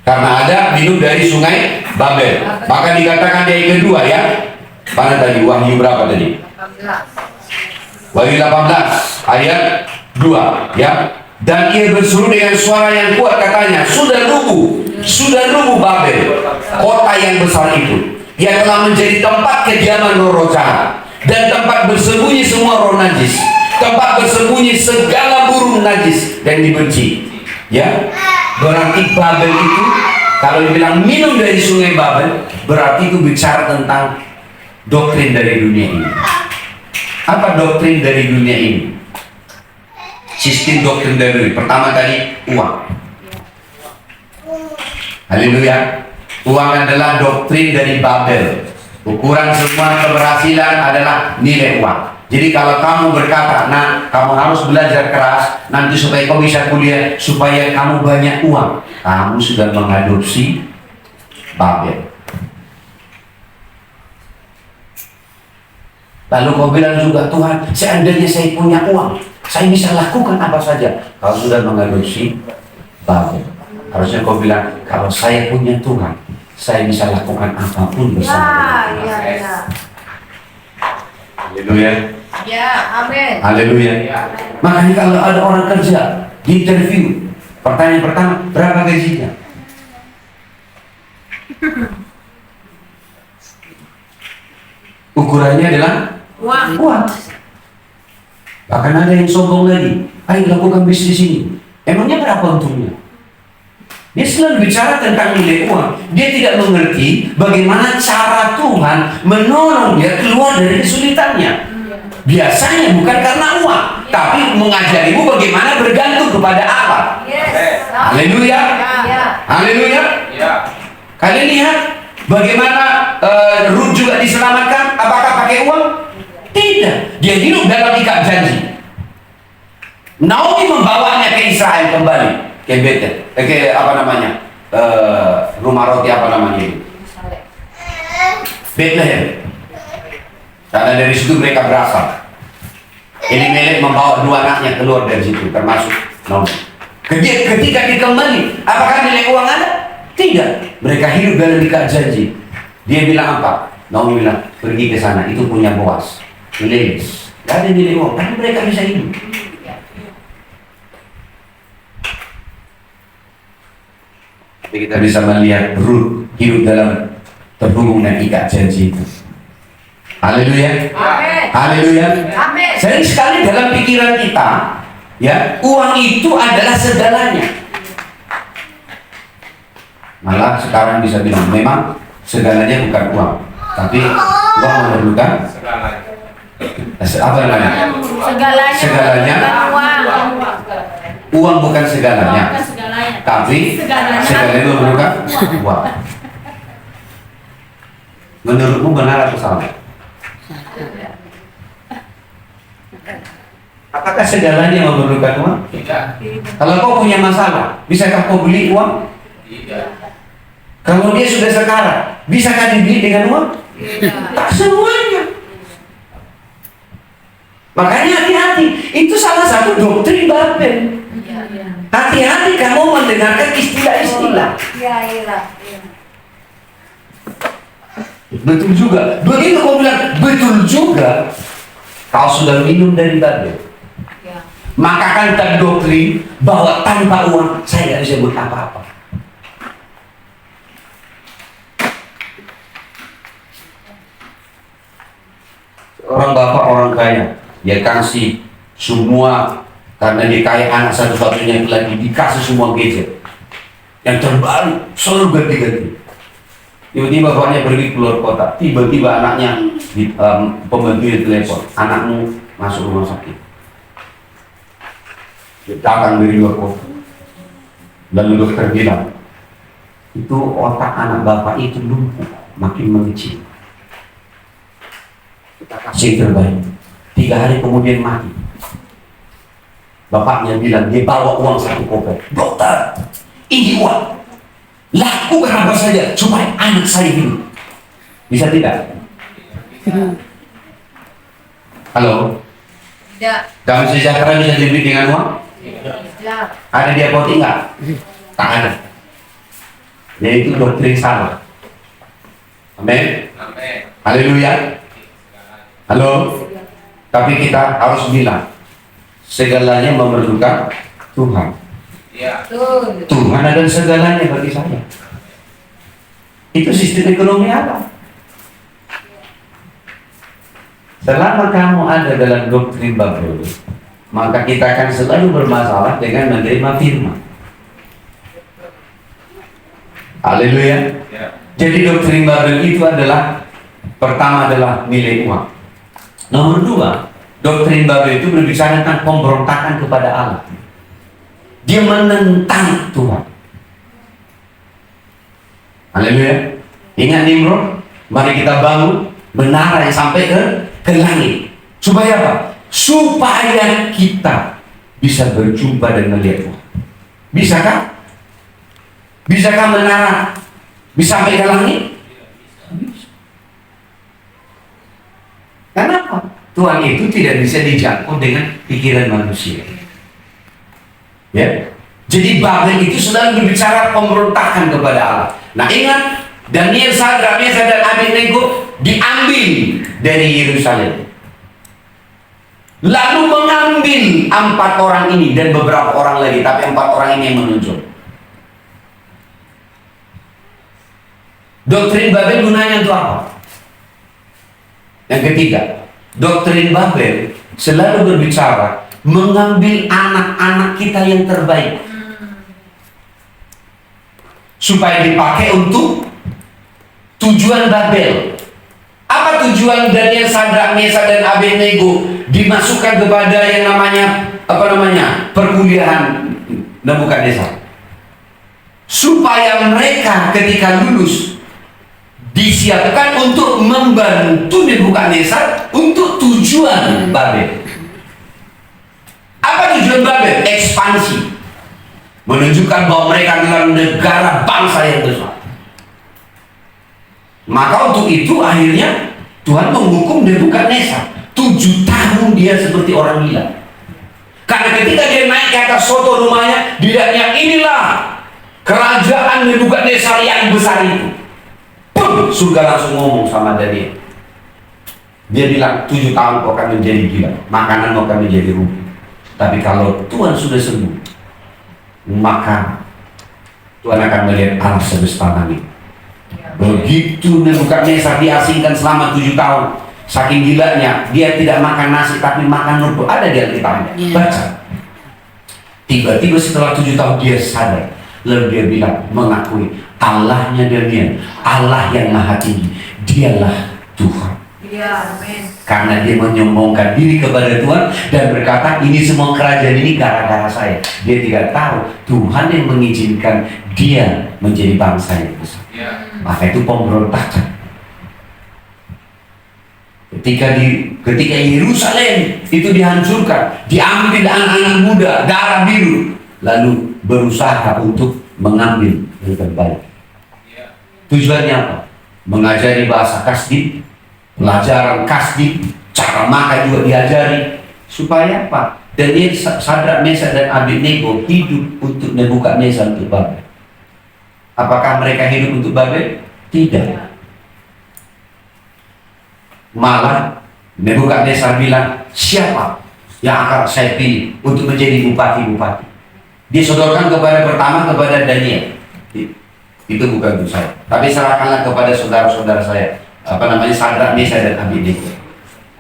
Karena ada hidup dari sungai Babel. Maka dikatakan di ayat kedua, ya. Mana tadi? Wahyu berapa tadi? 18. Wahyu 18 ayat 2, ya. Dan ia berseru dengan suara yang kuat, katanya, sudah rubuh Babel, kota yang besar itu. Ia telah menjadi tempat kediaman roh jahat dan tempat bersembunyi semua roh najis, tempat bersembunyi segala burung najis yang dibenci. Ya, berarti Babel itu, kalau dibilang minum dari sungai Babel, berarti itu bicara tentang doktrin dari dunia ini. Apa doktrin dari dunia ini? Sistem doktrin dari dunia. Pertama tadi uang. Haleluya. Uang adalah doktrin dari Babel. Ukuran semua keberhasilan adalah nilai uang. Jadi kalau kamu berkata, nah kamu harus belajar keras nanti supaya kamu bisa kuliah, supaya kamu banyak uang, kamu sudah mengadopsi Babel. Lalu kau bilang juga, Tuhan, seandainya saya punya uang, saya bisa lakukan apa saja. Kau sudah mengadopsi Babel. Harusnya kau bilang, kalau saya punya Tuhan, saya bisa lakukan apapun bersama dengan Ya, Tuhan. ya. Haleluya. Ya, amin. Haleluya. Makanya kalau ada orang kerja di interview, pertanyaan pertama, berapa gajinya? Ukurannya adalah Uang. uang. Bahkan ada yang sombong lagi, ayo lakukan bisnis ini. Emangnya berapa untungnya? Dia selalu bicara tentang nilai uang. Dia tidak mengerti bagaimana cara Tuhan menolong dia keluar dari kesulitannya. Biasanya bukan karena uang, tapi mengajarimu bagaimana bergantung kepada Allah. Yes. Haleluya. Ya. Haleluya. Kalian lihat bagaimana Ruth juga diselamatkan. Apakah pakai uang? Tidak. Dia hidup dalam ikat janji. Naomi membawanya ke Israel kembali, ke Betel, ke apa namanya, rumah roti apa namanya itu, Bethlehem. Karena dari situ mereka berasal. Elimelek membawa dua anaknya keluar dari situ, termasuk Naomi. Ketika dia kembali, apakah nilai uang ada? Tidak. Mereka hidup dalam ikat janji. Dia bilang apa? Naomi bilang, pergi ke sana, itu punya Boas. Lelis. Gak ada nilai uang, tapi mereka bisa hidup. Tapi kita bisa melihat Ruth hidup dalam terhubung dengan ikat janji itu. Haleluya. Amin. Haleluya. Amin. Sering sekali dalam pikiran kita, ya, uang itu adalah segalanya. Malah sekarang bisa bilang memang segalanya bukan uang, tapi uang memerlukan apa namanya? Segalanya. Segalanya. Bukan uang. Uang bukan segalanya, Bukan segalanya. tapi Segalanya. segalanya memerlukan uang. Menurutmu benar atau salah? Apakah segalanya memerlukan uang? Kalau kau punya masalah, bisakah kau beli uang? Kalau dia sudah sekarat, bisakah dibeli dengan uang? Tak semuanya. Makanya hati-hati. Itu salah satu doktrin Babel. Hati-hati kamu mendengarkan istilah-istilah. Ya, iya. Betul juga. Begitu kau bilang betul juga, kau sudah minum dari Babel. Ya. Maka kan terdoktrin bahwa tanpa uang saya tidak bisa buat apa-apa. Orang bapak orang kaya, dia kasih semua karena dia kaya, anak satu-satunya lagi dikasih semua gadget yang terbaru, selalu ganti-ganti. Tiba-tiba bapaknya pergi keluar kota, tiba-tiba anaknya pembantunya telepon, anakmu masuk rumah sakit. Dia datang dari luar kota. Lalu dokter bilang, itu otak anak bapak itu lumpuh, makin mengecil. Kita kasih yang terbaik. 3 hari kemudian mati. Bapaknya bilang, dia bawa uang 1 koper. Dokter, ini uang. Lakukan apa saja supaya anak saya hidup. Bisa tidak? Halo? Tidak. Damai sejahtera bisa dibeli dengan uang? Tidak. Ada di apotek nggak? Tak ada. Yaitu doktrin salah. Amin. Haleluya. Halo. Tapi kita harus bilang segalanya memerlukan Tuhan. Betul. Tuhan adalah segalanya bagi saya. Itu sistem ekonomi apa? Selama kamu ada dalam doktrin Babel, maka kita akan selalu bermasalah dengan menerima firman. Haleluya. Jadi doktrin Babel itu adalah, pertama adalah nilai uang. Nomor 2, doktrin Babel itu berbicara tentang pemberontakan kepada Allah. Dia menentang Tuhan. Haleluya. Ingat Nimrod? Mari kita bangun menara yang sampai ke langit. Supaya apa? Supaya kita bisa berjumpa dan melihat Tuhan. Bisakah? Bisakah menara bisa sampai ke langit? Bisa. Kenapa? Tuhan itu tidak bisa dijangkau dengan pikiran manusia. Ya. Jadi Babel itu selalu berbicara pemberontakan kepada Allah. Nah ingat, Daniel, Sadrak, Mesak dan Abednego diambil dari Yerusalem. Lalu mengambil 4 orang ini dan beberapa orang lagi, tapi 4 orang ini yang menunjuk. Doktrin Babel gunanya untuk apa? Yang ketiga, doktrin Babel selalu berbicara mengambil anak-anak kita yang terbaik supaya dipakai untuk tujuan Babel. Apa tujuan Daniel, Sadrak, Mesak dan Abednego dimasukkan kepada yang namanya perkuliahan Nebukadnezar? Supaya mereka ketika lulus disiapkan untuk membantu Nebukadnezar untuk tujuan Babel. Apa tujuan Babel? Ekspansi. Menunjukkan bahwa mereka adalah negara bangsa yang besar. Maka untuk itu akhirnya Tuhan menghukum Nebukadnezar 7 tahun dia seperti orang gila. Karena ketika dia naik ke atas soto rumahnya, dilihatnya inilah kerajaan Nebukadnezar yang besar itu. Pum, surga langsung ngomong sama Daniel. Dia bilang 7 tahun kau akan menjadi gila, makanan kau akan menjadi rugi. Tapi kalau Tuhan sudah sembuh, maka Tuhan akan melihat alam semesta langit. Begitu Nebukadnezar diasingkan selama 7 tahun, saking gilanya dia tidak makan nasi tapi makan rumput. Ada di Alkitabnya, baca. Tiba-tiba setelah 7 tahun dia sadar, lalu dia bilang, mengakui Allahnya Daniel, Allah yang maha tinggi, dialah Tuhan. Ya, amin. Karena dia menyombongkan diri kepada Tuhan dan berkata, ini semua kerajaan ini gara-gara saya. Dia tidak tahu Tuhan yang mengizinkan dia menjadi bangsa yang besar. Maka itu pemberontakan. Ketika Yerusalem itu dihancurkan, diambil anak-anak muda, darah biru, lalu berusaha untuk mengambil yang terbaik. Tujuannya apa? Mengajari bahasa Kasdi, pelajaran Kasdi, cara makan juga diajari. Supaya apa? Daniel, Sadrak, Mesak dan Abednego hidup untuk Nebukadnezar untuk Babel. Apakah mereka hidup untuk Babel? Tidak. Malah Nebukadnezar bilang, siapa yang akan saya pilih untuk menjadi bupati-bupati? Dia sodorkan pertama kepada Daniel. Itu bukan untuk saya, tapi serahkanlah kepada saudara-saudara saya, Sadrak, Mesak dan Abednego.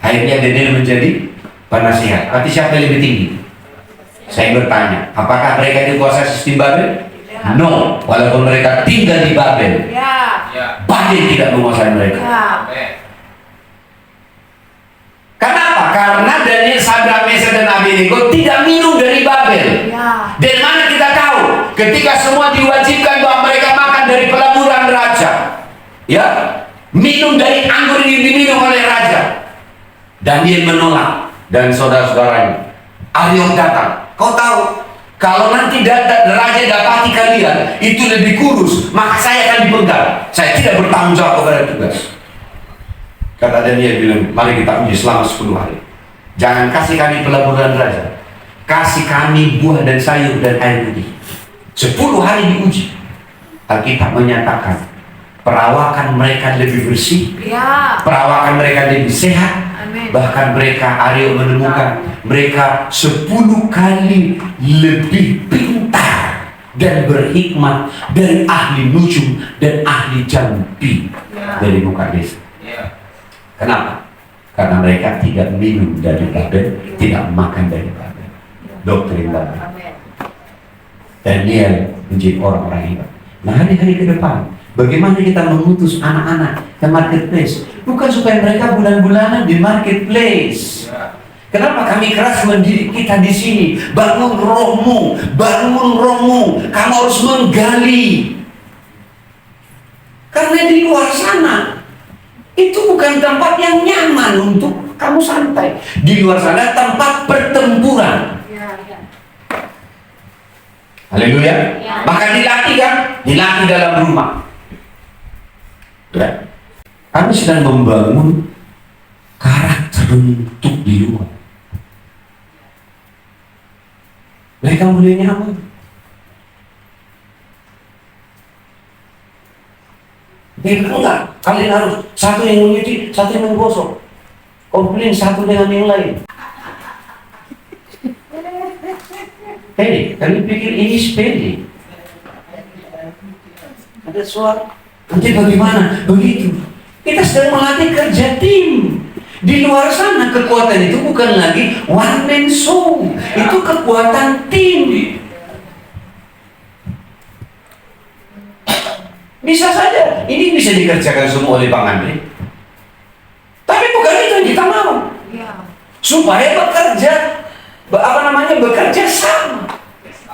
Akhirnya Daniel menjadi penasihat. Tapi siapa yang lebih tinggi? Saya bertanya, apakah mereka dikuasai sistem Babel? No, walaupun mereka tinggal di Babel, Babel tidak menguasai mereka. Kenapa? Karena Daniel, Sadrak, Mesak dan Abednego tidak minum dari Babel. Dan mana kita tahu? Ketika semua diwajibkan bahwa mereka makan dari pelaburan raja, ya, minum dari anggur yang diminum oleh raja. Daniel menolak dan saudara-saudaranya. Ariok datang. Kau tahu? Kalau nanti raja dapati kalian itu lebih kurus, maka saya akan dipenggal. Saya tidak bertanggung jawab kepada tugas. Kata Daniel bilang, mari kita uji selama 10 hari. Jangan kasih kami pelaburan raja, kasih kami buah dan sayur dan air putih. 10 hari diuji. Alkitab menyatakan perawakan mereka lebih bersih, perawakan mereka lebih sehat. Bahkan mereka, Aryo menemukan mereka 10 kali lebih pintar dan berhikmat dari ahli nujum dan ahli jampi dari Nebukadnezar. Kenapa? Karena mereka tidak minum dari Babel, tidak makan dari Babel. Doktrin Babel. Daniel menjadi orang-orang hebat. Nah, hari-hari ke depan, bagaimana kita mengutus anak-anak ke marketplace? Bukan supaya mereka bulan-bulanan di marketplace. Kenapa kami keras mendidik kita di sini? Bangun rohmu, bangun rohmu. Kamu harus menggali. Karena di luar sana Itu bukan tempat yang nyaman untuk kamu santai. Di luar sana tempat pertempuran. Haleluya. Maka dilatih kan? Dilatih dalam rumah. Ya. Kami sedang membangun karakter untuk di luar. Mereka mulai nyaman. Dia bilang enggak, kalian harus satu yang menyuci, satu yang menggosok. Komplain satu dengan yang lain. Hei, kalian pikir ini sepele? Ada suara. Nanti bagaimana? Begitu. Kita sedang melatih kerja tim. Di luar sana kekuatan itu bukan lagi one man show. Itu kekuatan tim. Bisa saja, ini bisa dikerjakan semua oleh Bang Andri. Tapi bukan itu yang kita mau. Supaya bekerja, bekerja sama.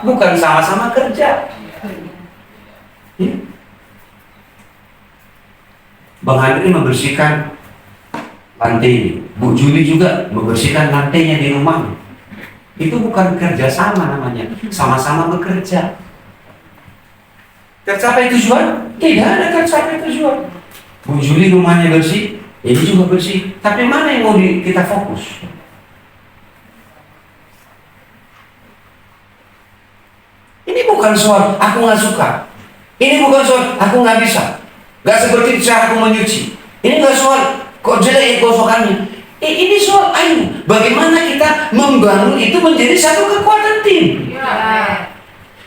Bukan sama-sama kerja. Ya. Bang Andri membersihkan lantai, Bu Juli juga membersihkan lantainya di rumah. Itu bukan kerja sama namanya, sama-sama bekerja. Tercapai tujuan? Tidak ada tercapai tujuan. Bu Juli rumahnya bersih, ini juga bersih. Tapi mana yang mau kita fokus? Ini bukan soal aku nggak suka. Ini bukan soal aku nggak bisa. Nggak seperti cara aku menyuci. Ini nggak soal kok jelek gosokannya. Ini soal ayo. Bagaimana kita membangun itu menjadi satu kekuatan tim.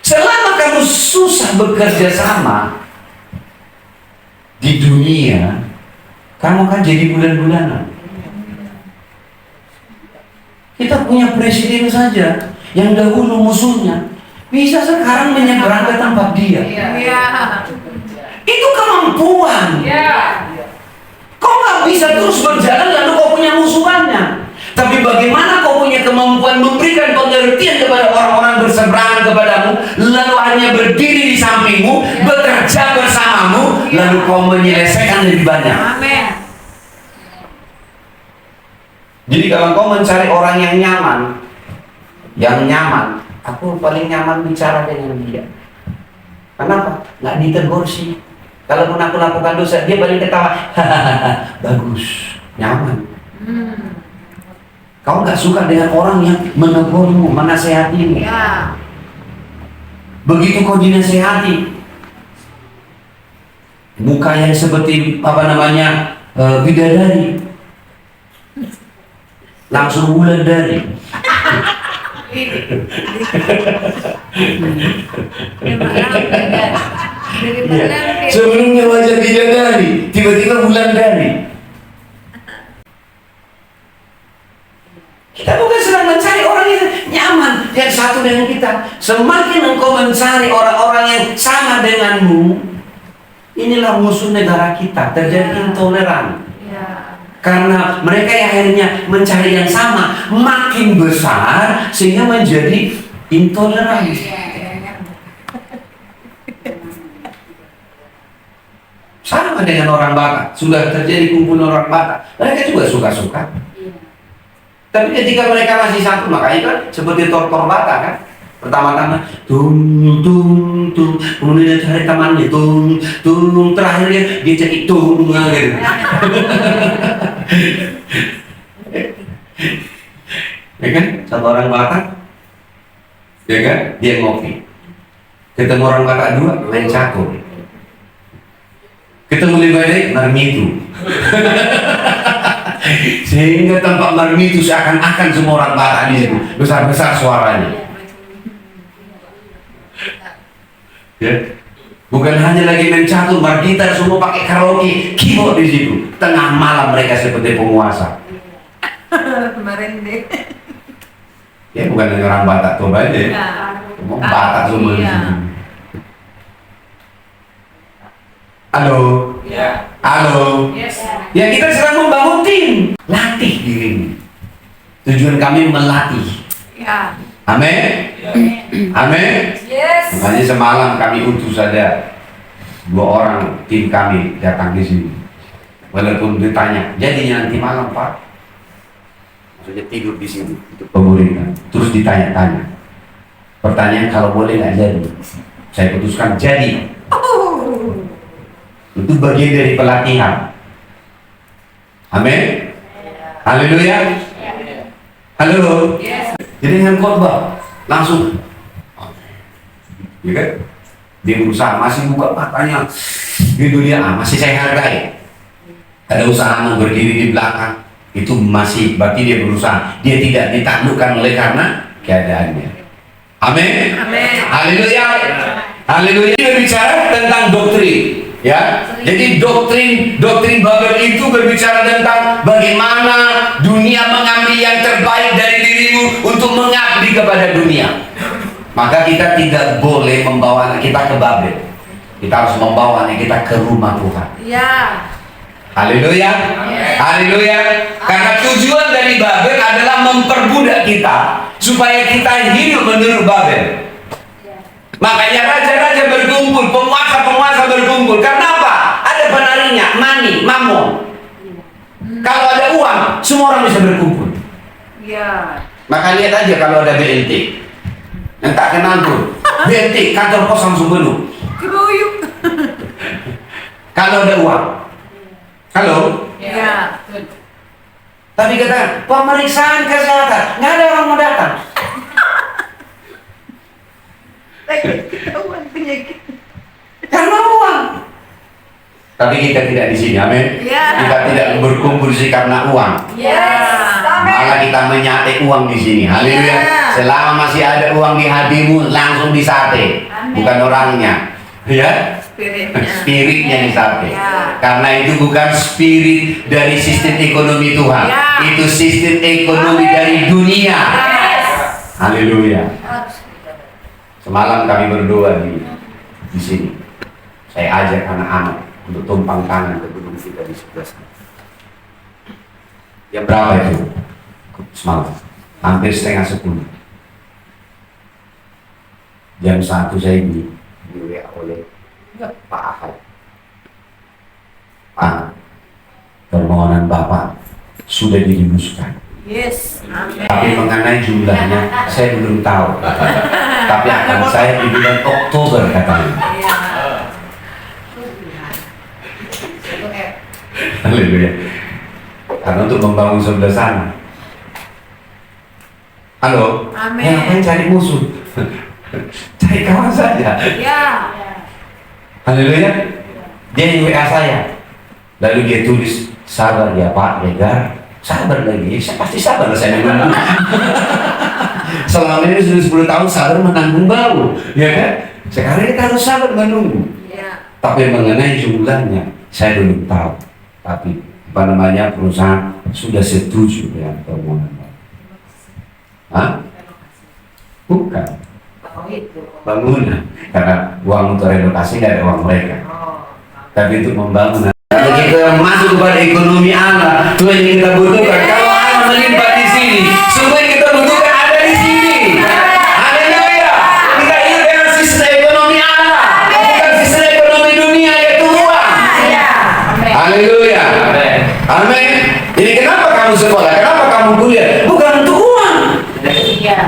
Selama kamu susah bekerja sama di dunia, kamu kan jadi bulan-bulanan. Kita punya presiden saja yang dahulu musuhnya bisa sekarang menyeberang ke tempat dia. Itu kemampuan. Kau nggak bisa terus berjalan lalu kau punya musuhannya. Tapi bagaimana kau punya kemampuan memberikan pengertian kepada orang-orang berseberangan kepadamu, lalu hanya berdiri di sampingmu, bekerja bersamamu, lalu kau menyelesaikan lebih banyak. Amin. Jadi kalau kau mencari orang yang nyaman, aku paling nyaman bicara dengan dia. Kenapa? Nggak ditegur sih. Kalaupun aku lakukan dosa, dia paling ketawa. Hahaha, bagus, nyaman. Kau nggak suka dengan orang yang menegurmu, menasehatimu. Begitu kau dinasehati, muka yang seperti bidadari, langsung bulan dari. Sebelumnya wajah bidadari, tiba-tiba bulan dari. Kita bukan sedang mencari orang yang nyaman, yang satu dengan kita. Semakin engkau mencari orang-orang yang sama denganmu, inilah musuh negara kita, terjadi intoleran. Karena mereka yang akhirnya mencari yang sama makin besar sehingga menjadi intoleran. Sama dengan orang Batak, sudah terjadi kumpul orang Batak, mereka juga suka-suka. Tapi ketika mereka masih satu, makanya kan seperti tor-tor Batak kan. Pertama-tama tung tung tung, kemudian dia cari temannya tung tung, terakhir dia cari tung gitu. Ya kan, satu orang Batak, ya kan, dia ngopi. Ketemu orang Batak dua, main catur. Ketemu di balik, marmitu. Sehingga tempat marmitu seakan-akan semua orang Batak di situ, besar-besar suaranya. Ya. Bukan hanya lagi main catur, bergitar, semua pakai karaoke, keyboard di situ. Tengah malam mereka seperti penguasa. Kemarin deh. Ya bukan hanya orang Batak tuh banyak. Semua Batak semua di situ. Halo. Halo. Ya kita sedang membangun tim. Latih dirimu. Tujuan kami melatih. Amin. Amin. Makanya semalam kami utus ada 2 orang tim kami datang di sini. Walaupun ditanya, jadinya nanti malam Pak. Maksudnya tidur di sini untuk pemerintah. Terus ditanya-tanya. Pertanyaan kalau boleh nggak jadi. Saya putuskan jadi. Itu bagian dari pelatihan. Amin. Haleluya. Halo. Jadi dengan khotbah langsung. Ya kan? Dia berusaha masih buka matanya. Gitu dia masih saya hargai. Ada usaha mau berdiri di belakang. Itu masih berarti dia berusaha. Dia tidak ditaklukkan oleh karena keadaannya. Amin. Haleluya. Haleluya. Ini berbicara tentang doktrin. Ya, jadi doktrin Babel itu berbicara tentang bagaimana dunia mengambil yang terbaik dari dirimu untuk mengabdi kepada dunia. Maka kita tidak boleh membawa anak kita ke Babel. Kita harus membawa anak kita ke rumah Tuhan. Ya. Haleluya. Haleluya. Karena tujuan dari Babel adalah memperbudak kita supaya kita hidup menurut Babel. Makanya raja-raja berkumpul, penguasa-penguasa berkumpul. Karena apa? Ada penarinya, money, mamon. Kalau ada uang, semua orang bisa berkumpul. Ya. Maka lihat aja kalau ada BNT. Yang tak kenal tuh. BNT, kantor pos langsung penuh. Keruyuk. Kalau ada uang. Halo? Ya. Tapi kata, pemeriksaan kesehatan. Nggak ada orang mau datang. Ketahuan penyakit. Karena uang. Tapi kita tidak di sini, amin. Ya. Kita tidak berkumpul sih karena uang. Yes. Malah kita menyate uang di sini. Haleluya. Ya. Selama masih ada uang di hatimu, langsung disate. Bukan orangnya. Ya. Spiritnya. Spiritnya disate. Ya. Karena itu bukan spirit dari sistem ekonomi Tuhan. Ya. Itu sistem ekonomi dari dunia. Yes. Haleluya. Semalam kami berdoa di sini. Saya ajak anak-anak untuk tumpang tangan ke gunung kita di sebelah sana. Jam berapa itu? Semalam. Hampir setengah 10. Jam 1 saya di WA oleh Pak Ahad. Pak, permohonan Bapak sudah dirumuskan. Yes. Amin. Tapi mengenai jumlahnya saya belum tahu. Tapi akan saya di bulan Oktober katanya. Ya. Haleluya. Karena untuk membangun sebelah sana. Halo. Amin. Ya, ngapain cari musuh? Cari kawan saja. Ya. Haleluya. Dia yang WA saya. Lalu dia tulis, sabar ya Pak Regar. Sabar lagi, saya pasti sabar saya menunggu. Selama ini sudah 10 tahun sabar menanggung bau, ya kan? Sekarang kita harus sabar menunggu. Ya. Tapi mengenai jumlahnya, saya belum tahu. Tapi apa namanya perusahaan sudah setuju dengan permohonan. Hah? Bukan. Bangunan, karena uang untuk relokasi nggak ada uang mereka. Tapi untuk membangun. Kalau kita masuk kepada ekonomi Allah, Tuhan yang kita butuhkan. Kalau Allah melimpah di sini, semua yang kita butuhkan ada di sini. Haleluya. Kita hidup dengan sistem ekonomi Allah, bukan sistem ekonomi dunia yaitu uang. Haleluya. Amin. Jadi kenapa kamu sekolah? Kenapa kamu kuliah? Bukan untuk uang. Ya.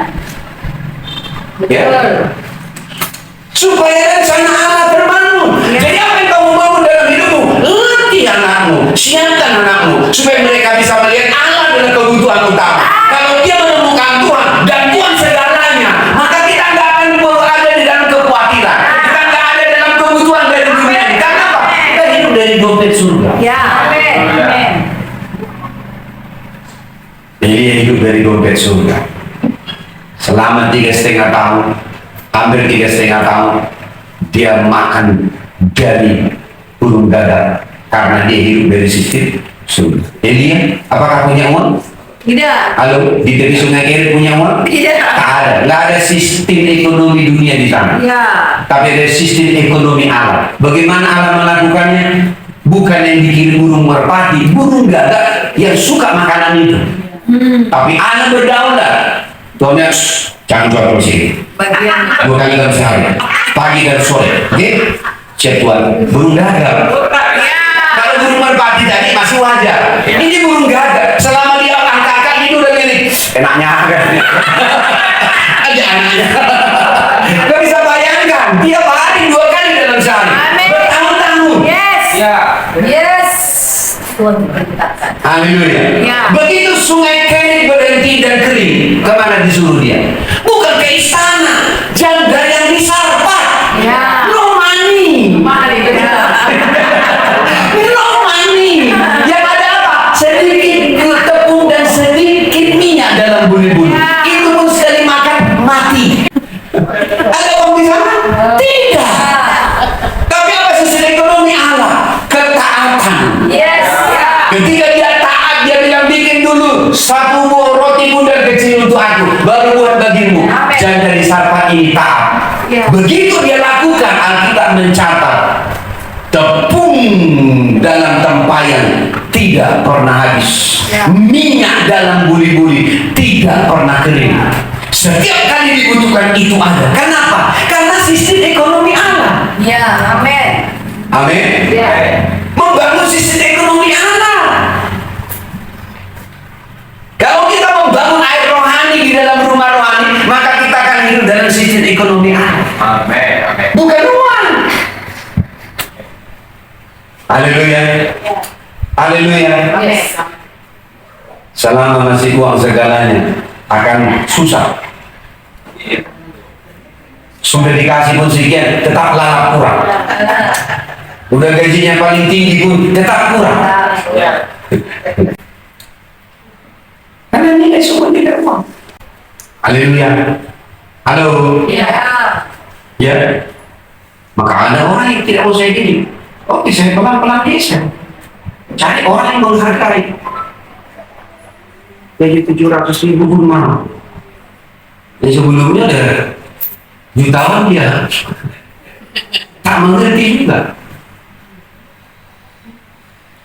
Supaya rencana Allah terbangun. Jadi apa yang kamu bangun dalam hidupmu? Latih anakmu, siapkan anakmu supaya mereka bisa melihat Allah adalah kebutuhan utama. Kalau dia menemukan Tuhan dan Tuhan segalanya, maka kita nggak akan ada di dalam kekhawatiran. Kita nggak ada dalam kebutuhan dari dunia ini. Karena apa? Kita hidup dari dompet surga. Ya. Amin. Jadi dia hidup dari dompet surga. Selama 3,5 tahun, hampir 3,5 tahun, dia makan dari burung dadar karena dia hidup dari sistem surga. Elia, apakah punya uang? Tidak. Halo, di tepi sungai Kerit punya uang? Tidak. Nggak ada sistem ekonomi dunia di sana. Ya. Tapi ada sistem ekonomi Allah. Bagaimana Allah melakukannya? Bukan yang dikirim burung merpati, burung gagak yang suka makanan itu. Tapi Allah berdaulat. Tuanya, jangan jual di sini. Bagian. 2 kali dalam sehari, pagi dan sore. Oke? Cek Tuhan, burung gagak. Ya. Kalau burung merpati tadi aja. Ini burung gagak. Selama dia angkat-angkat itu udah gini. Enaknya kan. Aja anaknya. Gak bisa bayangkan. Dia hari 2 kali dalam sehari. Amin. Bertahun-tahun. Yes. Ya. Yes. Tuhan memberitakan. Haleluya. Ya. Begitu sungai Kerit berhenti dan kering, kemana disuruh dia? Bukan ke istana, janda yang disarpat. Ya. No money. Mari benar. No money. Yang ada apa? Sedikit tepung dan sedikit minyak dalam buli-buli. Ya. Itu pun sekali makan mati. Ada uang di sana? Tidak. Tapi apa sistem ekonomi Allah? Ketaatan. Yes. Ya. Ketika dia taat, dia bilang bikin dulu 1 buah roti bundar kecil untuk aku, baru buat bagimu. Amin. Janda di Sarpat ini taat. Ya. Begitu dia lakukan, Alkitab mencatat tepung dalam tempayan tidak pernah habis. Ya. Minyak dalam buli-buli tidak pernah kering. Setiap kali dibutuhkan itu ada. Kenapa? Karena sistem ekonomi Allah. Ya. Amin. Amin. Ya. Membangun sistem ekonomi Allah. Kalau kita membangun air rohani di dalam rumah rohani, maka kita akan hidup dalam sistem ekonomi Allah. Amin. Amin. Bukan uang. Haleluya. Haleluya. Yes. Selama masih uang segalanya akan susah. Sudah dikasih pun sekian, tetap lalap kurang. Udah gajinya paling tinggi pun tetap kurang. Ya. Karena nilai semua tidak uang. Haleluya. Halo. Ya. Ya. Maka ada orang yang tidak mau saya gini. Oke, saya pelan-pelan desa. Cari orang yang menghargai. Jadi 700.000 pun mau. Dan sebelumnya ada jutaan dia. Tak mengerti juga.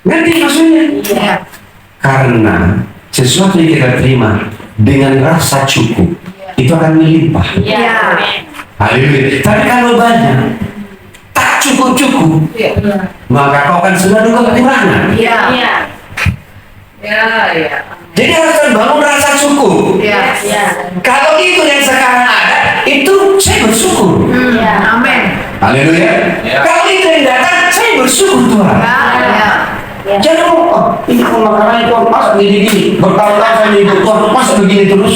Ngerti maksudnya? Ya. Karena sesuatu yang kita terima dengan rasa cukup itu akan melimpah. Ya. Haleluya. Tapi kalau banyak tak cukup-cukup, Ya. maka kau akan selalu kekurangan. Ya. Ya. Ya. Ya. Jadi harus bangun rasa cukup. Ya. Ya. Kalau itu yang sekarang ada, itu saya bersyukur. Ya. Amin. Haleluya. Ya. Kalau itu yang datang, saya bersyukur Tuhan. Ya. Jangan ini kalau makanan itu masa gini-gini, bertahun-tahun saya hidup Tuhan, masa begini terus?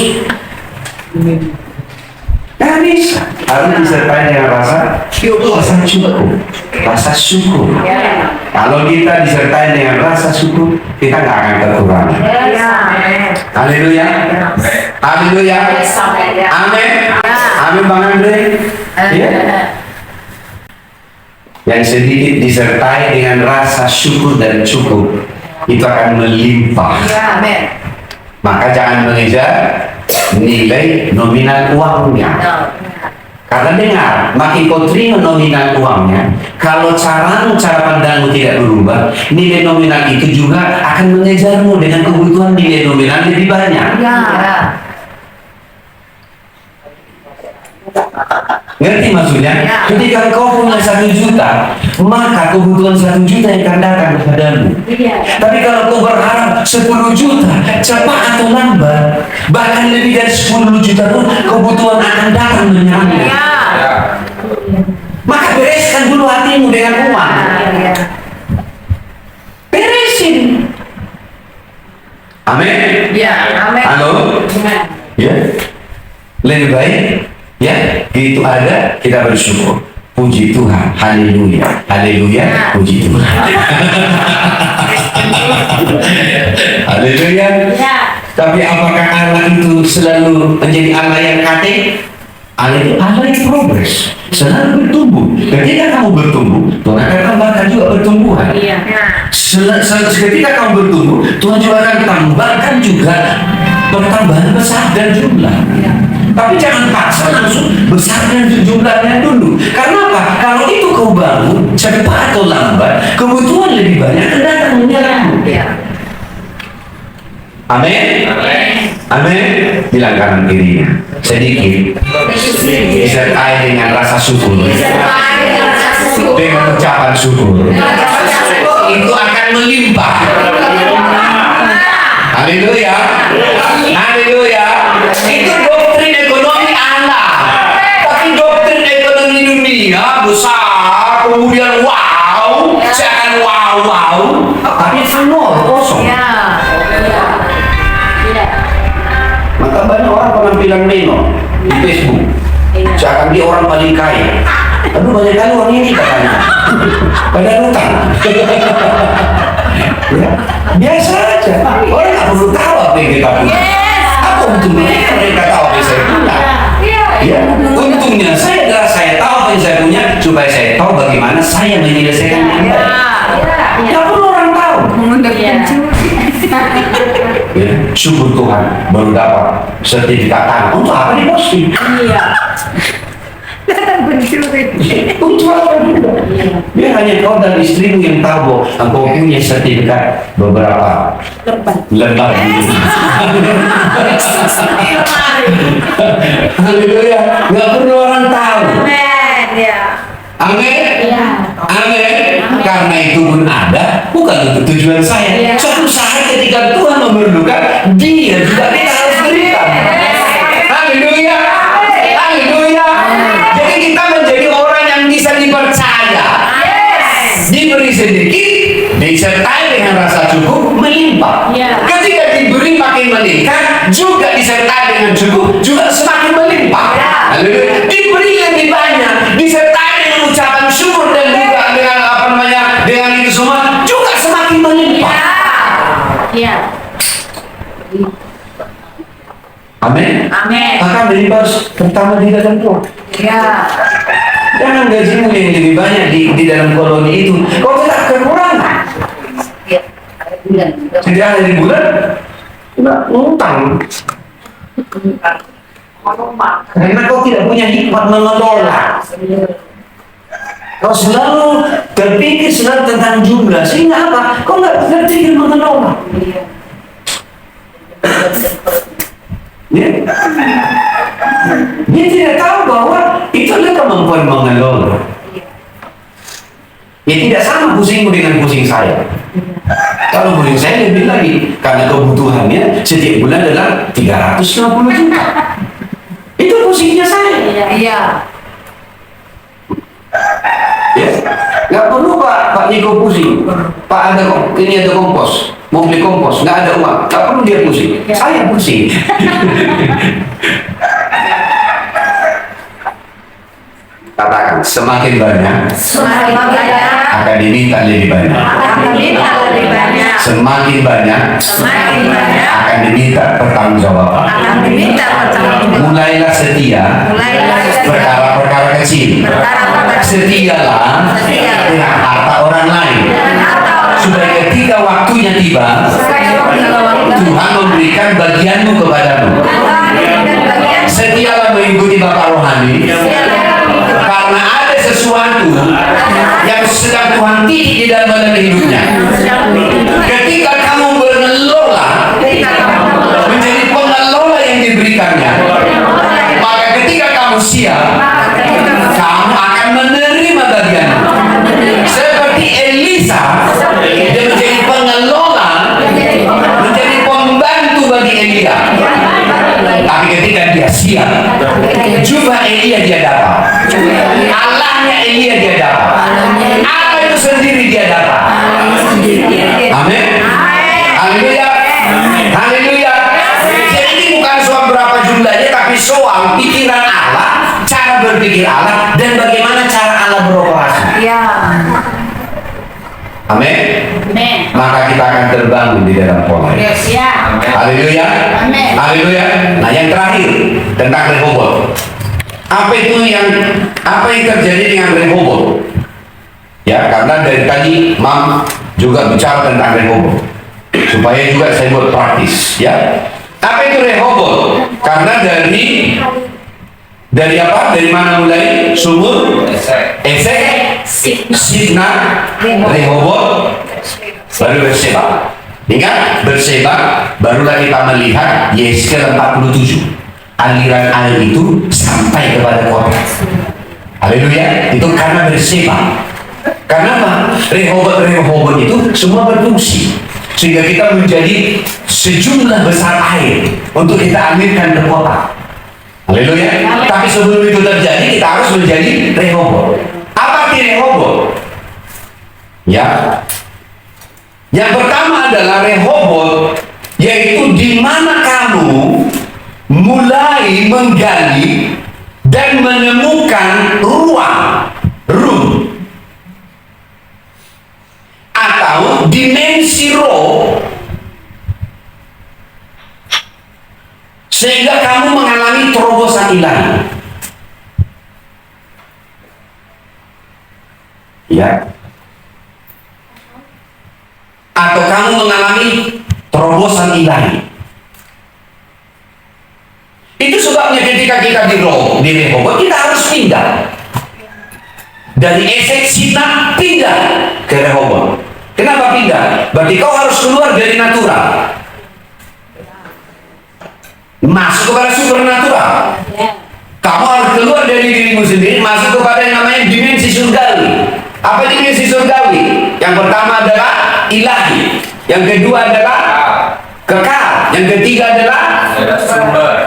Nggak bisa. Harus disertai dengan rasa cukup, rasa syukur. Ya. Kalau kita disertai dengan rasa syukur, kita nggak akan kekurangan. Ya. Haleluya. Haleluya. Yes, amin. Ya. Amin. Amin Bang Andre. Ya. Yang sedikit disertai dengan rasa syukur dan cukup, itu akan melimpah. Ya. Amin. Maka jangan mengejar nilai nominal uangnya. Karena dengar, makin kau terima nominal uangnya, kalau cara pandangmu tidak berubah, nilai nominal itu juga akan mengejarmu dengan kebutuhan nilai nominal lebih banyak. Ya. Ngerti maksudnya? Ya. Ketika kau punya 1 juta, maka kebutuhan 1 juta yang akan datang kepadamu. Iya. Tapi kalau kau berharap 10 juta, cepat atau lambat, bahkan lebih dari 10 juta pun kebutuhan akan datang menyerangmu. Ya. Ya. Maka bereskan dulu hatimu dengan uang. Ya. Beresin. Amin. Ya. Amin. Halo. Amin. Ya. Lebih baik ya, itu ada, kita bersyukur. Puji Tuhan. Haleluya. Haleluya. Puji Tuhan. Haleluya. Ya. Tapi apakah Allah itu selalu menjadi Allah yang kate? Allah itu Allah yang progres, selalu bertumbuh. Ketika kamu bertumbuh, Tuhan akan tambahkan juga pertumbuhan. Iya. Ketika kamu bertumbuh, Tuhan juga akan tambahkan juga pertambahan besar dan jumlah. Tapi jangan paksa langsung besarkan jumlahnya dulu. Karena apa? Kalau itu kau bangun, cepat atau lambat, kebutuhan lebih banyak akan datang menyerangmu. Iya. Amin. Amin. Amin. Bilang kanan kirinya sedikit disertai dengan rasa syukur, dengan ucapan syukur. uang itu akan melimpah. Haleluya. Haleluya. Itu doktrin ekonomi Allah. Tapi doktrin ekonomi dunia besar, kemudian wow, saya akan wow, tapi nol, kosong. Maka banyak orang penampilan Neno di Facebook. Seakan dia orang paling kaya. Aduh, banyak kali orang ini katanya. Padahal utang. Ya, biasa aja. Orang nggak perlu tahu apa yang kita punya. Apa untungnya mereka tahu apa yang saya punya? Ya, untungnya saya adalah saya tahu apa yang saya punya supaya saya tahu bagaimana saya menyelesaikan yang baik. Nggak perlu orang tahu. Ya, syukur Tuhan baru dapat sertifikat tanah. Untuk apa diposting? Untuk apa juga? Biar hanya kau dan istrimu yang tahu bahwa kau punya sertifikat beberapa lembar. Haleluya. Nggak perlu orang tahu. Amin. Amin. Karena itu pun ada, bukan untuk tujuan saya. Suatu saat ketika Tuhan memerlukan, Dia juga kita harus berikan. Haleluya. Haleluya. Jadi kita menjadi orang yang bisa dipercaya. Diberi sedikit, disertai dengan rasa cukup, melimpah. Ketika diberi makin meningkat, juga disertai dengan cukup, juga semakin melimpah. Haleluya. Diberi lebih banyak, disertai dengan ucapan syukur dan juga dengan apa namanya, dengan itu semua juga semakin melimpah. Amin. Maka melimpah pertama di dalam Tuhan. Jangan gajimu yang lebih banyak di dalam koloni itu, kau tidak kekurangan. Jadi akhir bulan, tidak ngutang. Karena kau tidak punya hikmat mengelola. Kau selalu terpikir selalu tentang jumlah, sehingga apa? Kau nggak berpikir mengelola. Ya. Dia tidak tahu bahwa itu adalah kemampuan mengelola. Ya tidak sama pusingmu dengan pusing saya. Kalau pusing saya lebih lagi, karena kebutuhannya setiap bulan adalah 350 juta. Itu pusingnya saya. Ya, nggak perlu Pak Niko pusing. Pak ini ada kompos, mau beli kompos, nggak ada uang, nggak perlu dia pusing. Saya pusing. Katakan, semakin banyak akan diminta lebih banyak. Semakin banyak akan diminta pertanggungjawaban. Mulailah setia perkara-perkara kecil. Setialah dengan harta orang lain, supaya ketika waktunya tiba, Tuhan memberikan bagianmu kepadamu. Setialah mengikuti Bapak rohani, karena ada sesuatu yang sedang Tuhan titik di dalam hidupnya. Ketika kamu mengelola, menjadi pengelola yang diberikannya, maka ketika kamu siap, kamu akan menerima bagian. Seperti Elisa, dia menjadi pengelola, menjadi pembantu bagi Elia. Tapi ketika dia siap, jubah Elia dia dapat, Allahnya Elia dia dapat, Allah itu sendiri dia dapat. Amin. Haleluya. Haleluya. Jadi ini bukan soal berapa jumlahnya, tapi soal pikiran Allah, cara berpikir Allah, dan bagaimana cara Allah beroperasi. Amin. Maka kita akan terbangun di dalam pola. Haleluya. Haleluya. Nah, yang terakhir tentang Rehobot. Apa yang terjadi dengan Rehobot? Ya, karena dari tadi Mam juga bicara tentang Rehobot, supaya juga saya buat praktis. Ya, apa itu Rehobot? Karena dari apa? Dari mana mulai? Sumur, Esek, Sitna, Rehobot, baru Berseba. Ingat, Berseba, barulah kita melihat Yeskel 47. Aliran air itu sampai kepada kota. Haleluya. Itu karena Berseba. Karena apa? Rehobot itu semua berfungsi sehingga kita menjadi sejumlah besar air untuk kita alirkan ke kota. Haleluya. Tapi sebelum itu terjadi kita harus menjadi Rehobot. Apa arti Rehobot? Ya. Yang pertama adalah Rehobot, yaitu di mana kamu mulai menggali dan menemukan room atau dimensi roh, sehingga kamu mengalami terobosan ilahi. Ya. Atau kamu mengalami terobosan ilahi. Itu sebabnya ketika kita di Rehobot, kita harus pindah. Dari Esek Sina pindah ke Rehobot. Kenapa pindah? Berarti kau harus keluar dari natural, masuk kepada supernatural. Kamu harus keluar dari dirimu sendiri, masuk kepada yang namanya dimensi surgawi. Apa dimensi surgawi? Yang pertama adalah ilahi, yang kedua adalah kekal, yang ketiga adalah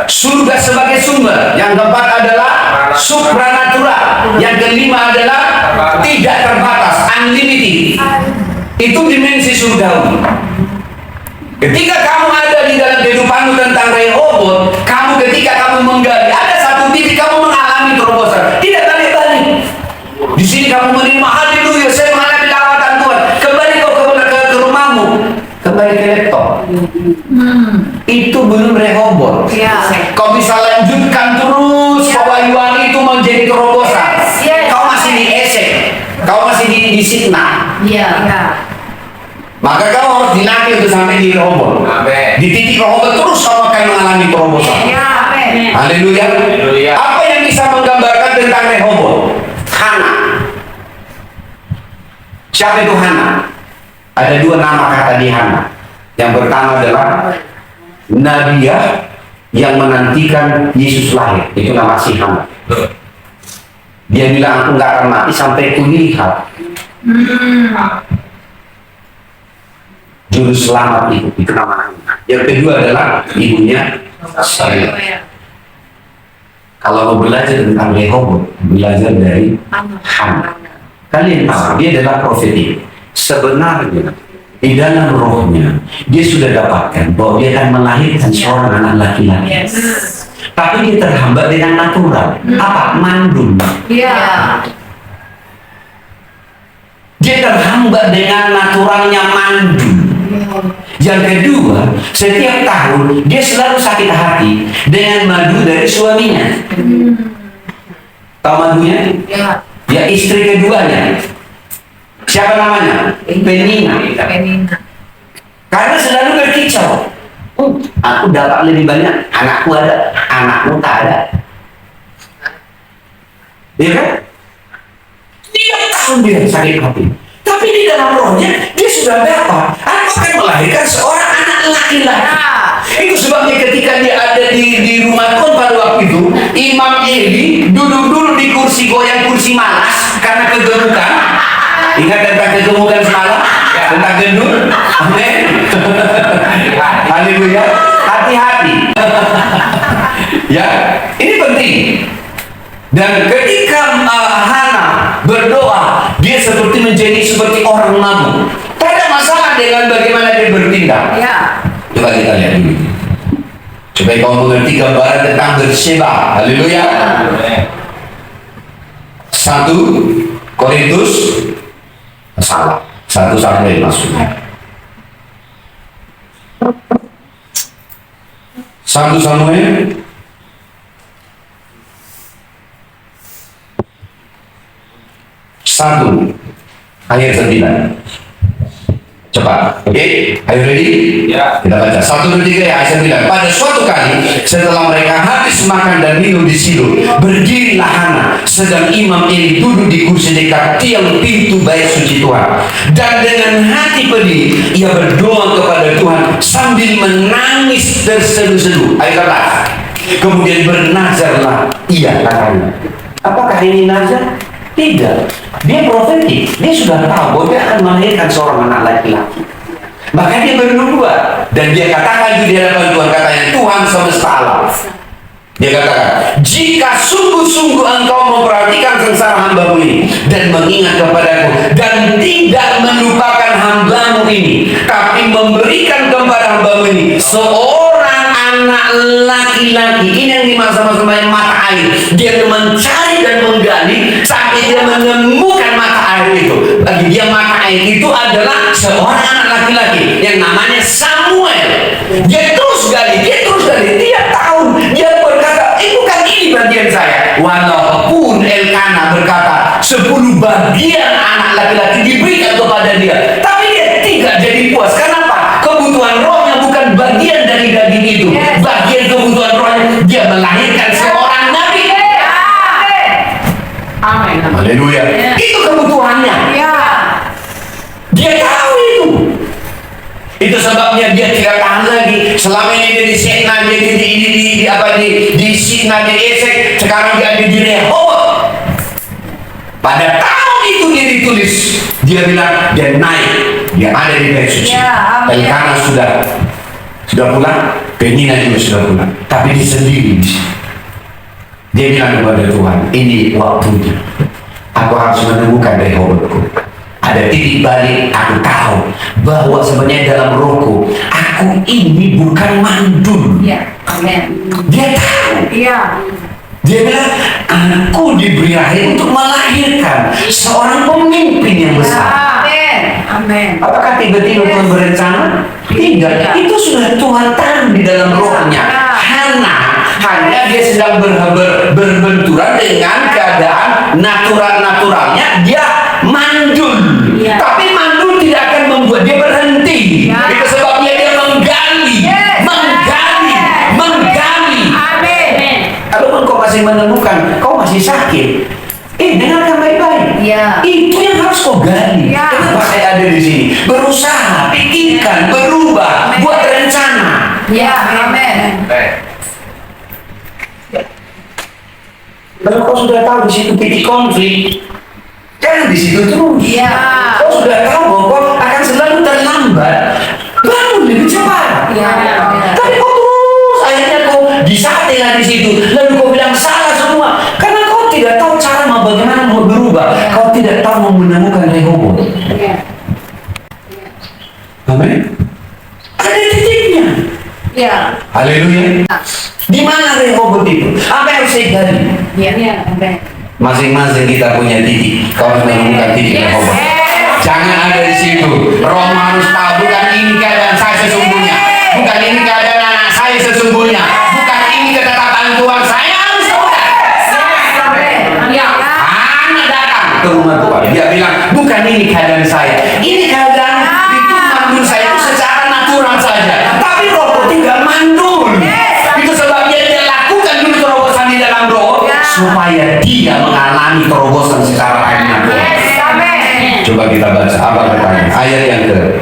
surga sebagai sumber, yang keempat adalah supranatural, yang kelima adalah tidak terbatas, unlimited. Itu dimensi surgawi. Ketika kamu ada di dalam kehidupanmu tentang Rehobot, ketika kamu menggali, ada satu titik kamu mengalami terobosan, tidak balik-balik. Di sini kamu menerima, haleluya, saya mengalami lawatan Tuhan. Kembali kau ke rumahmu, kembali ke laptop. Itu belum Rehobot. Kau bisa lanjutkan terus, pewahyuan itu menjadi terobosan. Kau masih di Esek, kau masih di Sitna. Maka kau harus dilatih untuk sampai di Rehobot. Di titik Rehobot terus kamu akan mengalami terobosan. Haleluya. Apa yang bisa menggambarkan tentang Rehobot? Hana. Siapa itu Hana? Ada dua nama kata di Hana. Yang pertama adalah Nabiah yang menantikan Yesus lahir. Itu nama si Hana. Dia bilang, aku nggak akan mati sampai kulihat juru selamat itu nama Hana. Yang kedua adalah ibunya Sarah. Kalau mau belajar tentang Rehobot, belajar dari Hana. Kalian tahu, dia adalah profetik. Sebenarnya di dalam rohnya dia sudah dapatkan bahwa dia akan melahirkan seorang anak laki-laki. Tapi dia terhambat dengan natural. Apa? Mandul. Dia terhambat dengan naturalnya mandul. Yang kedua, setiap tahun dia selalu sakit hati dengan madu dari suaminya. Tahu madunya? Ya, istri keduanya. Siapa namanya? Penina. Karena selalu berkicau. Aku dapat lebih banyak, anakku ada, anakmu tak ada. Iya kan? Dia tahu dia sakit hati. Tapi di dalam rohnya dia sudah dapat. Aku akan melahirkan seorang anak laki-laki. Itu sebabnya ketika dia ada di rumah Tuhan pada waktu itu, Imam Eli duduk dulu di kursi goyang, kursi malas karena kegemukan. Ingat tentang kegemukan semalam? Tentang gendut? Amin. Haleluya. Hati-hati. Ya, ini penting. Dan ketika Hana berdoa, dia menjadi seperti orang mabuk. Tak ada masalah dengan bagaimana dia bertindak. Coba kita lihat dulu. Supaya kau mengerti gambaran tentang Berseba. Haleluya. 1 Korintus, salah, 1 Samuel maksudnya. 1 Samuel 1 ayat 9. Cepat, oke? Are you ready? Ya. Kita baca 1, 2, 3 ayat 9. Pada suatu kali setelah mereka habis makan dan minum di Silo, berdirilah Hana sedang Imam Eli duduk di kursi dekat tiang pintu bait suci Tuhan, dan dengan hati pedih ia berdoa kepada Tuhan sambil menangis terseduh-seduh. Ayat 11. Kemudian bernazarlah ia, katanya. Apakah ini nazar? Tidak. Dia profetik. Dia sudah tahu bahwa dia akan melahirkan seorang anak laki-laki. Maka dia berdoa dan dia katakan di hadapan Tuhan, katanya, Tuhan semesta alam. Dia katakan, jika sungguh-sungguh engkau memperhatikan sengsara hambamu ini dan mengingat kepadaku dan tidak melupakan hambamu ini, tapi memberikan kepada hambamu ini seorang anak laki-laki. Ini yang dimaksud sebagai mata air. Dia mencari dan menggali sampai dia menemukan mata air itu. Bagi dia mata air itu adalah seorang anak laki-laki yang namanya Samuel. Dia terus gali, tiap tahun dia berkata, bukan ini bagian saya. Walaupun Elkana berkata 10 bagian anak laki-laki diberikan kepada dia, tapi dia tidak jadi puas. Kenapa? Kebutuhan rohnya bukan bagian dari daging itu. Bagian kebutuhan rohnya dia melahirkan seorang nabi. Amin. Haleluya. Itu kebutuhannya. Dia tahu itu. Itu sebabnya dia tidak tahan lagi. Selama ini dia disekna, dia di Sitna, di Esek, sekarang dia ada di Rehoboth. Pada tahun itu dia ditulis, dia bilang dia naik, dia ada di bait suci. Elkana sudah pulang, Penina juga sudah pulang, tapi dia sendiri. Dia bilang kepada Tuhan, ini waktunya. Aku harus menemukan Rehobothku. Ada titik balik, aku tahu bahwa sebenarnya dalam rohku, aku ini bukan mandul. Amin. Dia tahu. Dia bilang, aku diberi lahir untuk melahirkan seorang pemimpin yang besar. Amin. Apakah tiba-tiba Tuhan berencana? Tidak. Itu sudah Tuhan tahu di dalam rohnya. Hanya dia sedang berbenturan dengan keadaan naturalnya. Dia mandul. Tapi mandul tidak akan membuat dia berhenti. Itu sebabnya dia menggali. Amin. Kalaupun kau masih menemukan, kau masih sakit, dengarkan baik-baik. Itu yang harus kau gali. Kenapa saya ada di sini? Berusaha, pikirkan, berubah, buat rencana. Amin. Kalau kau sudah tahu di situ titik konflik, jangan di situ terus. Kau sudah tahu bahwa kau akan selalu terlambat, bangun lebih cepat. Tapi kau terus akhirnya kau disatenya di situ, lalu kau bilang salah semua karena kau tidak tahu cara bagaimana mau berubah. Kau tidak tahu mau menemukan Rehoboth. Amin. Ada titiknya. Haleluya. Di mana Rehoboth itu? Apa yang harus saya gali? Masing-masing kita punya titik. Kau harus menemukan titik Rehoboth. Jangan ada di situ. Roh harus tahu, bukan ini keadaan saya sesungguhnya, bukan ini keadaan anak saya sesungguhnya, bukan ini ketetapan Tuhan. Saya harus tahu. Anak datang ke rumah Tuhan, dia bilang, bukan ini keadaan saya, ini keadaan itu mandul saya itu secara natural saja, tapi roh tidak mandul. Itu sebabnya dia lakukan dulu terobosan di dalam roh, supaya dia mengalami terobosan secara natural. Coba kita baca apa katanya ayat yang ke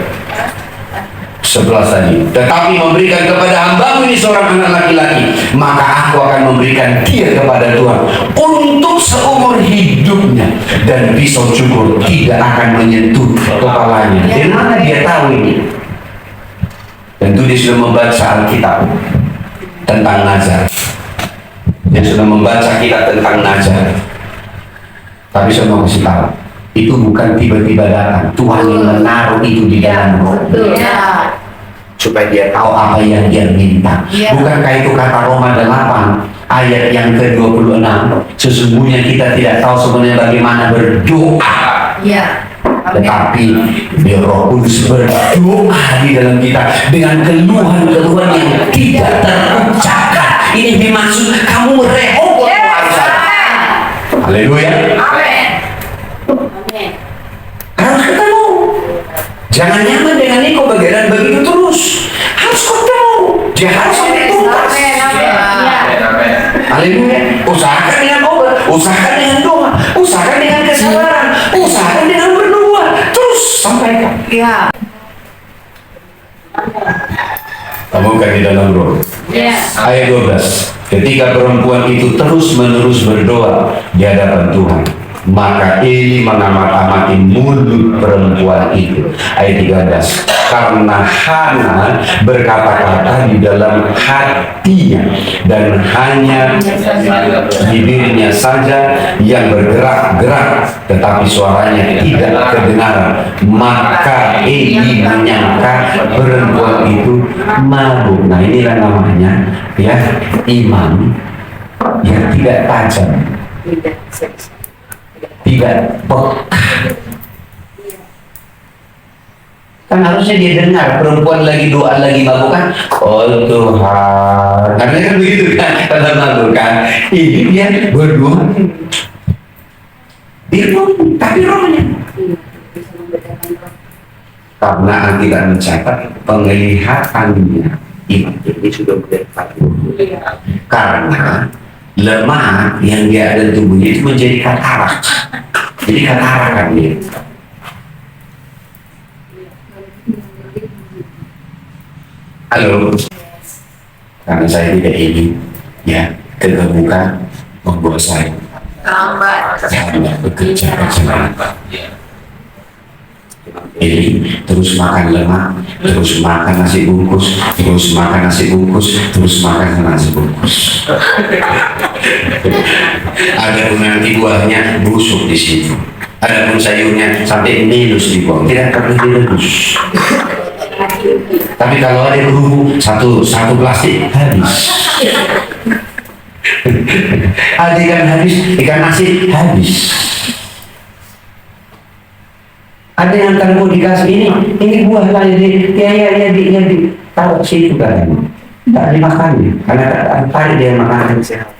11 tadi. Tetapi memberikan kepada hambamu ini seorang anak laki-laki, maka aku akan memberikan dia kepada Tuhan untuk seumur hidupnya, dan pisau cukur tidak akan menyentuh kepalanya. Dari mana dia tahu ini? Tentu dia sudah membaca Alkitab tentang Nazar. Dia sudah membaca kitab tentang Nazar. Tapi saya mau kasih tahu, itu bukan tiba-tiba datang. Tuhan yang menaruh itu di dalam roh, supaya dia tahu apa yang dia minta. Bukankah itu kata Roma 8 ayat yang ke-26, sesungguhnya kita tidak tahu sebenarnya bagaimana berdoa, tetapi Roh Kudus berdoa di dalam kita dengan keluhan-keluhan yang tidak terucapkan. Ini dimaksud kamu Rehoboth harus ada. Haleluya. Harus ketemu. Jangan nyaman dengan ini kok bagian begitu terus. Harus ketemu. Dia harus sampai tuntas. Haleluya. Usahakan dengan obat, usahakan dengan doa, usahakan dengan kesabaran, usahakan dengan berdoa. Terus sampaikan. Temukan di dalam roh. Ayat 12. Ketika perempuan itu terus-menerus berdoa di hadapan Tuhan, Maka Eli mengamat-amati mulut perempuan itu. Ayat 13. Karena Hana berkata-kata di dalam hatinya, dan hanya bibirnya saja yang bergerak-gerak, tetapi suaranya tidak kedengaran. Maka Eli menyangka perempuan itu mabuk. Nah, inilah namanya ya imam yang tidak tajam, tidak peka. Kan harusnya dia dengar perempuan lagi doa, lagi mabuk kan, oh Tuhan, karena kan begitu kan, pada mabuk kan. Ini dia berdoa di roh, tapi rohnya, karena Alkitab mencatat penglihatannya ini sudah berdekat. Karena lemak yang dia ada di tubuhnya itu menjadi katarak. Jadi katarak kan dia. Halo, karena saya tidak ingin ya kegemukan membuat saya bekerja keras. Eli terus makan lemak, terus makan nasi bungkus, terus makan nasi bungkus, terus makan nasi bungkus. Ada pun nanti buahnya busuk di situ. Ada pun sayurnya sampai minus dibuang, tidak pernah direbus. Tapi kalau ada kerupuk satu plastik habis. Ada ikan habis, ikan nasi habis. Ada yang terlalu dikasih ini buah lah ya taruh situ kan, tak dimakan karena tak dia makan sehat.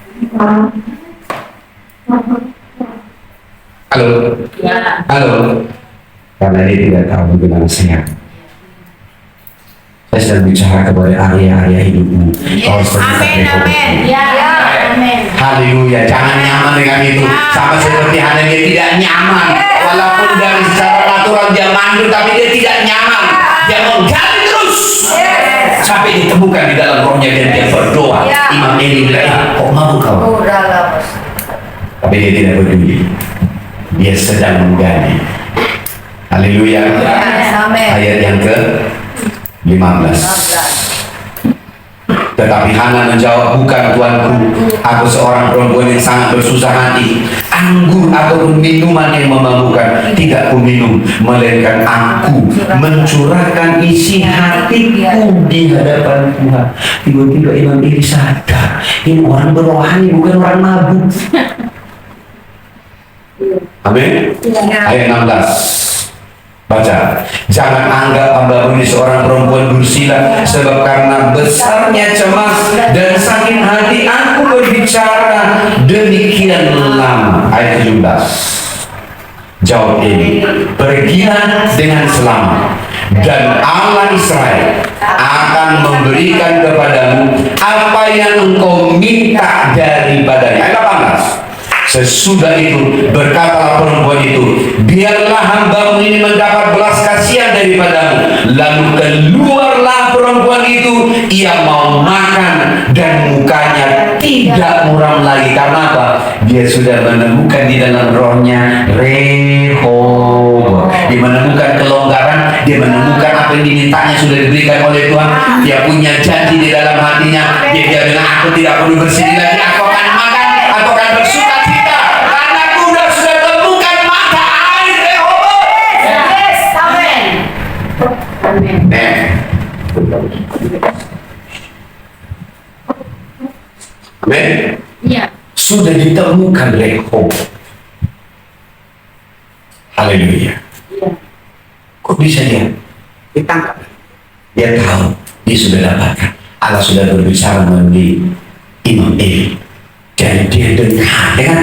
Halo, halo, karena dia tidak tahu bagaimana sehat. Saya sedang bicara kepada area-area hidupmu. Amin, amin. Ya, amin. Haleluya, jangan nyaman dengan itu. Sama seperti Hanania tidak nyaman. Walaupun dari secara natural dia mandul, tapi dia tidak nyaman. Dia menggali terus sampai ditemukan di dalam rohnya dan dia berdoa. Imam Eli bilang, kok mabuk kau? Tapi dia tidak peduli. Dia sedang menggali. Haleluya. Ayat yang ke 15. Tetapi Hana menjawab, bukan tuanku, aku seorang perempuan yang sangat bersusah hati. Anggur ataupun minuman yang memabukkan tidak ku minum, melainkan aku mencurahkan isi hatiku di hadapan Tuhan. Tiba-tiba Imam Eli sadar, ini orang berrohani bukan orang mabuk. Amin. Ayat 16. Baca, jangan anggap hamba ini seorang perempuan bersila, sebab karena besarnya cemas dan sakit hati aku berbicara demikian lama. Ayat 17. Jawab ini, pergilah dengan selamat, dan Allah Israel akan memberikan kepadamu apa yang engkau minta daripadanya. Ayat 18. Sesudah itu berkatalah perempuan itu, biarlah hambamu ini mendapat belas kasihan daripadamu. Lalu keluarlah perempuan itu, ia mau makan dan mukanya tidak muram lagi. Karena apa? Dia sudah menemukan di dalam rohnya Rehobot. Dia menemukan kelonggaran, dia menemukan apa yang dimintanya sudah diberikan oleh Tuhan. Dia punya janji di dalam hatinya. Dia bilang, aku tidak perlu bersedih lagi, aku akan makan, aku akan bersuka. Amin. Ya. Sudah ditemukan Rehobot. Haleluya. Ya. Kok bisa dia ditangkap? Dia tahu, dia sudah dapatkan. Allah sudah berbicara melalui Imam Eli. Dan dia dengar, dia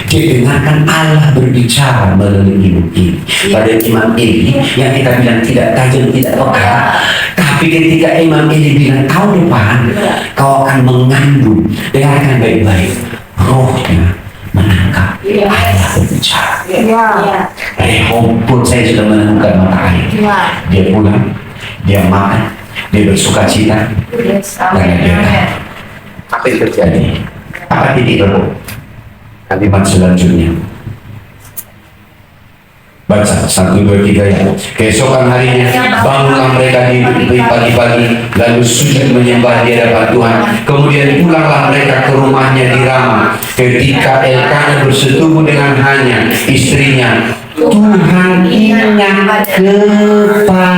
dengarkan Allah berbicara melalui Imam Eli. Pada Imam Eli yang kita bilang tidak tajam, tidak peka. Tapi ketika Imam Eli bilang, tahun depan kau akan mengandung, dengarkan baik-baik, rohnya menangkap Allah berbicara. Rehobot saya sudah menemukan mata air. Dia pulang, dia makan, dia bersuka cita, karena dia tahu apa yang terjadi. Apa titik berbeda? Kalimat selanjutnya, Baca 1, 2, 3 ya. Keesokan harinya bangunlah mereka di pagi-pagi, lalu sujud menyembah di hadapan Tuhan. Kemudian pulanglah mereka ke rumahnya di Rama. Ketika Elkanah bersetubuh dengan Hanya istrinya, Tuhan ingat kepadanya.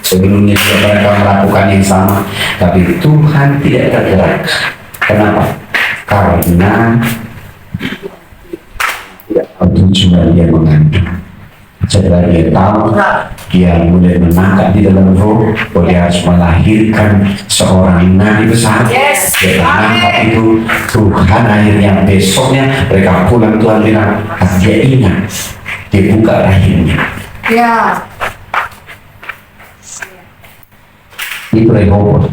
Sebelumnya juga mereka melakukan yang sama, tapi Tuhan tidak tergerak. Kenapa? Karena tujuan dia mengandung. Setelah dia tahu, dia mulai menangkap di dalam roh bahwa dia harus melahirkan seorang nabi besar. Dia menangkap itu. Tuhan akhirnya besoknya mereka pulang, Tuhan bilang, dia ingat, dia buka rahimnya. Itu Rehoboth.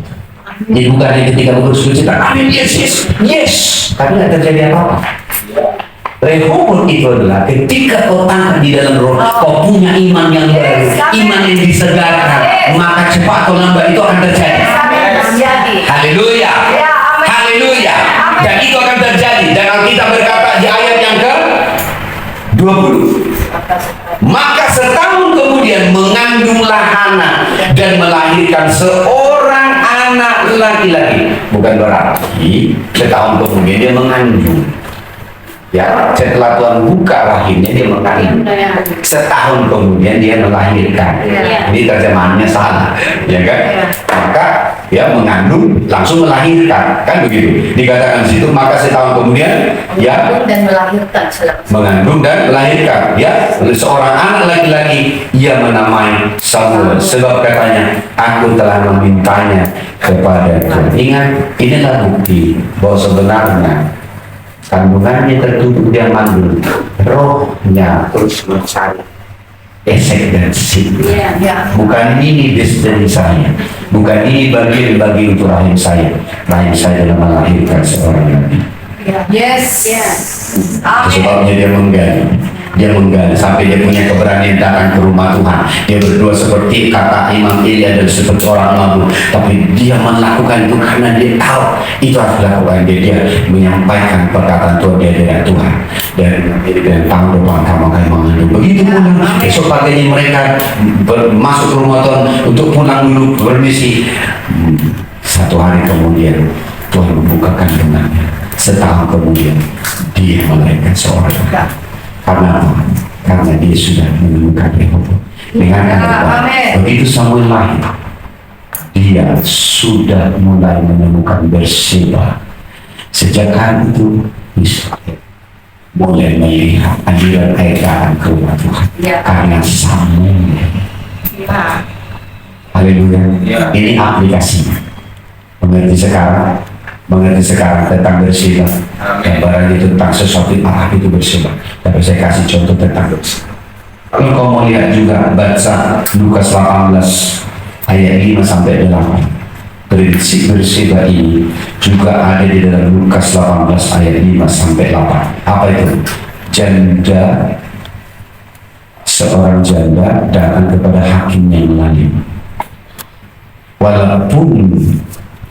Jadi bukannya ketika bersuka-cita, amin, yes, tapi tidak terjadi apa-apa. Rehoboth itu adalah ketika kau tangkap di dalam roh, kau punya iman yang baru, iman yang disegarkan, maka cepat atau lambat itu akan terjadi. Haleluya, haleluya. Dan itu akan terjadi. Dan Alkitab berkata di ayat yang ke-20, maka setahun kemudian mengandunglah Hana dan melahirkan seorang anak laki-laki. Bukan berarti setahun kemudian dia mengandung. Ya, setelah Tuhan buka rahimnya dia mengandung. Setahun kemudian dia melahirkan. Ini terjemahannya salah, ya kan? Maka ya mengandung langsung melahirkan, kan begitu? Dikatakan situ maka setahun kemudian ya dan melahirkan. mengandung dan melahirkan. Ya, seorang anak laki-laki ia menamai Samuel, sebab katanya aku telah memintanya kepada Tuhan. Ingat, inilah bukti bahwa sebenarnya kandungannya tertutup, dia mandul, rohnya terus mencari esek dan sip. Bukan ini destiny saya, bukan ini bagian untuk rahim saya. Rahim saya adalah melahirkan seorang nabi. Sebabnya dia menggali sampai dia punya keberanian datang ke rumah Tuhan. Dia berdoa seperti kata Imam Ilya dan seperti orang mabuk, tapi dia melakukan itu karena dia tahu itu harus dilakukan. Dia menyampaikan perkataan Tuhan dia dengan Tuhan. Dan tahun depan kamu akan mengandung. Begitu pulang, besok paginya mereka masuk ke rumah Tuhan untuk pulang dulu bermisi. Satu hari kemudian Tuhan membukakan kandungannya. Setahun kemudian dia melahirkan seorang anak. Karena apa? Karena dia sudah menemukan Rehoboth. Dengan kata begitu Samuel lahir, dia sudah mulai menemukan Berseba. Sejak hari itu Israel mulai melihat aliran air datang ke rumah Tuhan karena Samuel. Haleluya. Ini aplikasinya. Mengerti sekarang tentang Berseba. Gambaran itu tentang sesuatu apa itu Berseba. Tapi saya kasih contoh tentang Berseba. Kalau kau mau lihat juga, baca Lukas 18 ayat 5 sampai 8. Prinsip Berseba ini juga ada di dalam Lukas 18 ayat 5 sampai 8. Apa itu? Seorang janda datang kepada hakim yang lalim. Walaupun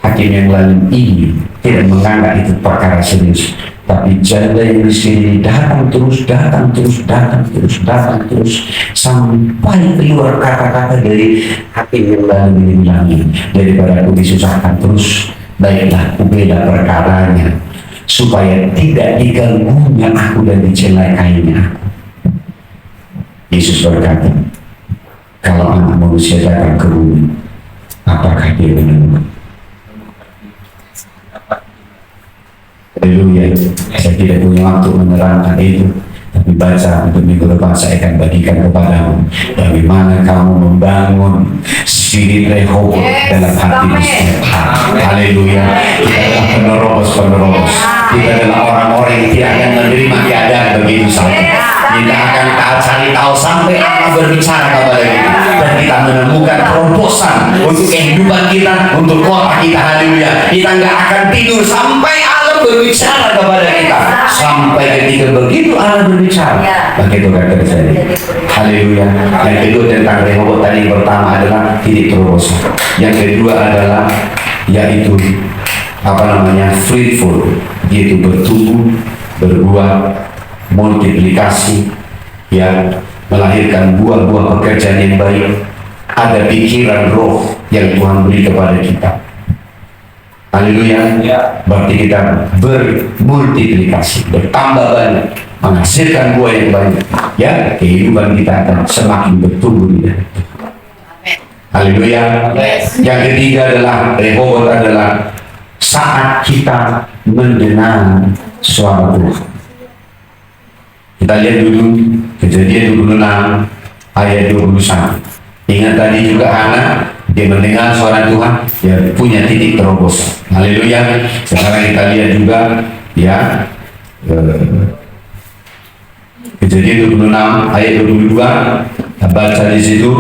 hakim yang lain ini tidak menganggap itu perkara serius, tapi janda yang miskin ini datang terus sampai keluar kata-kata dari hakim yang lain ini bilangnya, daripada aku disusahkan terus, baiklah aku bela perkaranya supaya tidak diganggunya aku dan dicelakainya aku. Yesus berkata, kalau anak manusia datang ke bumi, apakah dia menemukan? Haleluya. Saya tidak punya waktu menerangkan itu, tapi baca untuk minggu depan saya akan bagikan kepadamu bagaimana kamu membangun spirit Rehoboth dalam hatimu setiap hari. Haleluya. Kita adalah penerobos. Kita adalah orang-orang yang tidak akan menerima keadaan begitu saja. Kita akan cari tahu sampai Allah berbicara kepada kita, dan kita menemukan terobosan untuk kehidupan kita, untuk kota kita. Haleluya. Kita nggak akan tidur sampai Allah berbicara kepada kita. Sampai ketika begitu Allah berbicara, begitu kan terjadi. Haleluya. Yang kedua tentang Rehoboth tadi, yang pertama adalah titik terobosan. Yang kedua adalah yaitu fruitful, yaitu bertumbuh, berbuah, multiplikasi, yang melahirkan buah-buah pekerjaan yang baik. Ada pikiran roh yang Tuhan beri kepada kita. Haleluya. Berarti kita bermultiplikasi, bertambah banyak, menghasilkan buah yang banyak. Ya, kehidupan kita akan semakin bertumbuh di dalam Tuhan. Haleluya. Yang ketiga adalah Rehobot adalah saat kita mendengar suara Tuhan. Kita lihat dulu Kejadian 26 ayat 21. Ingat tadi juga Hana, dia mendengar suara Tuhan, dia punya titik terobosan. Haleluya. Sekarang kita lihat juga ya Kejadian 26 ayat 22. Kita baca di situ.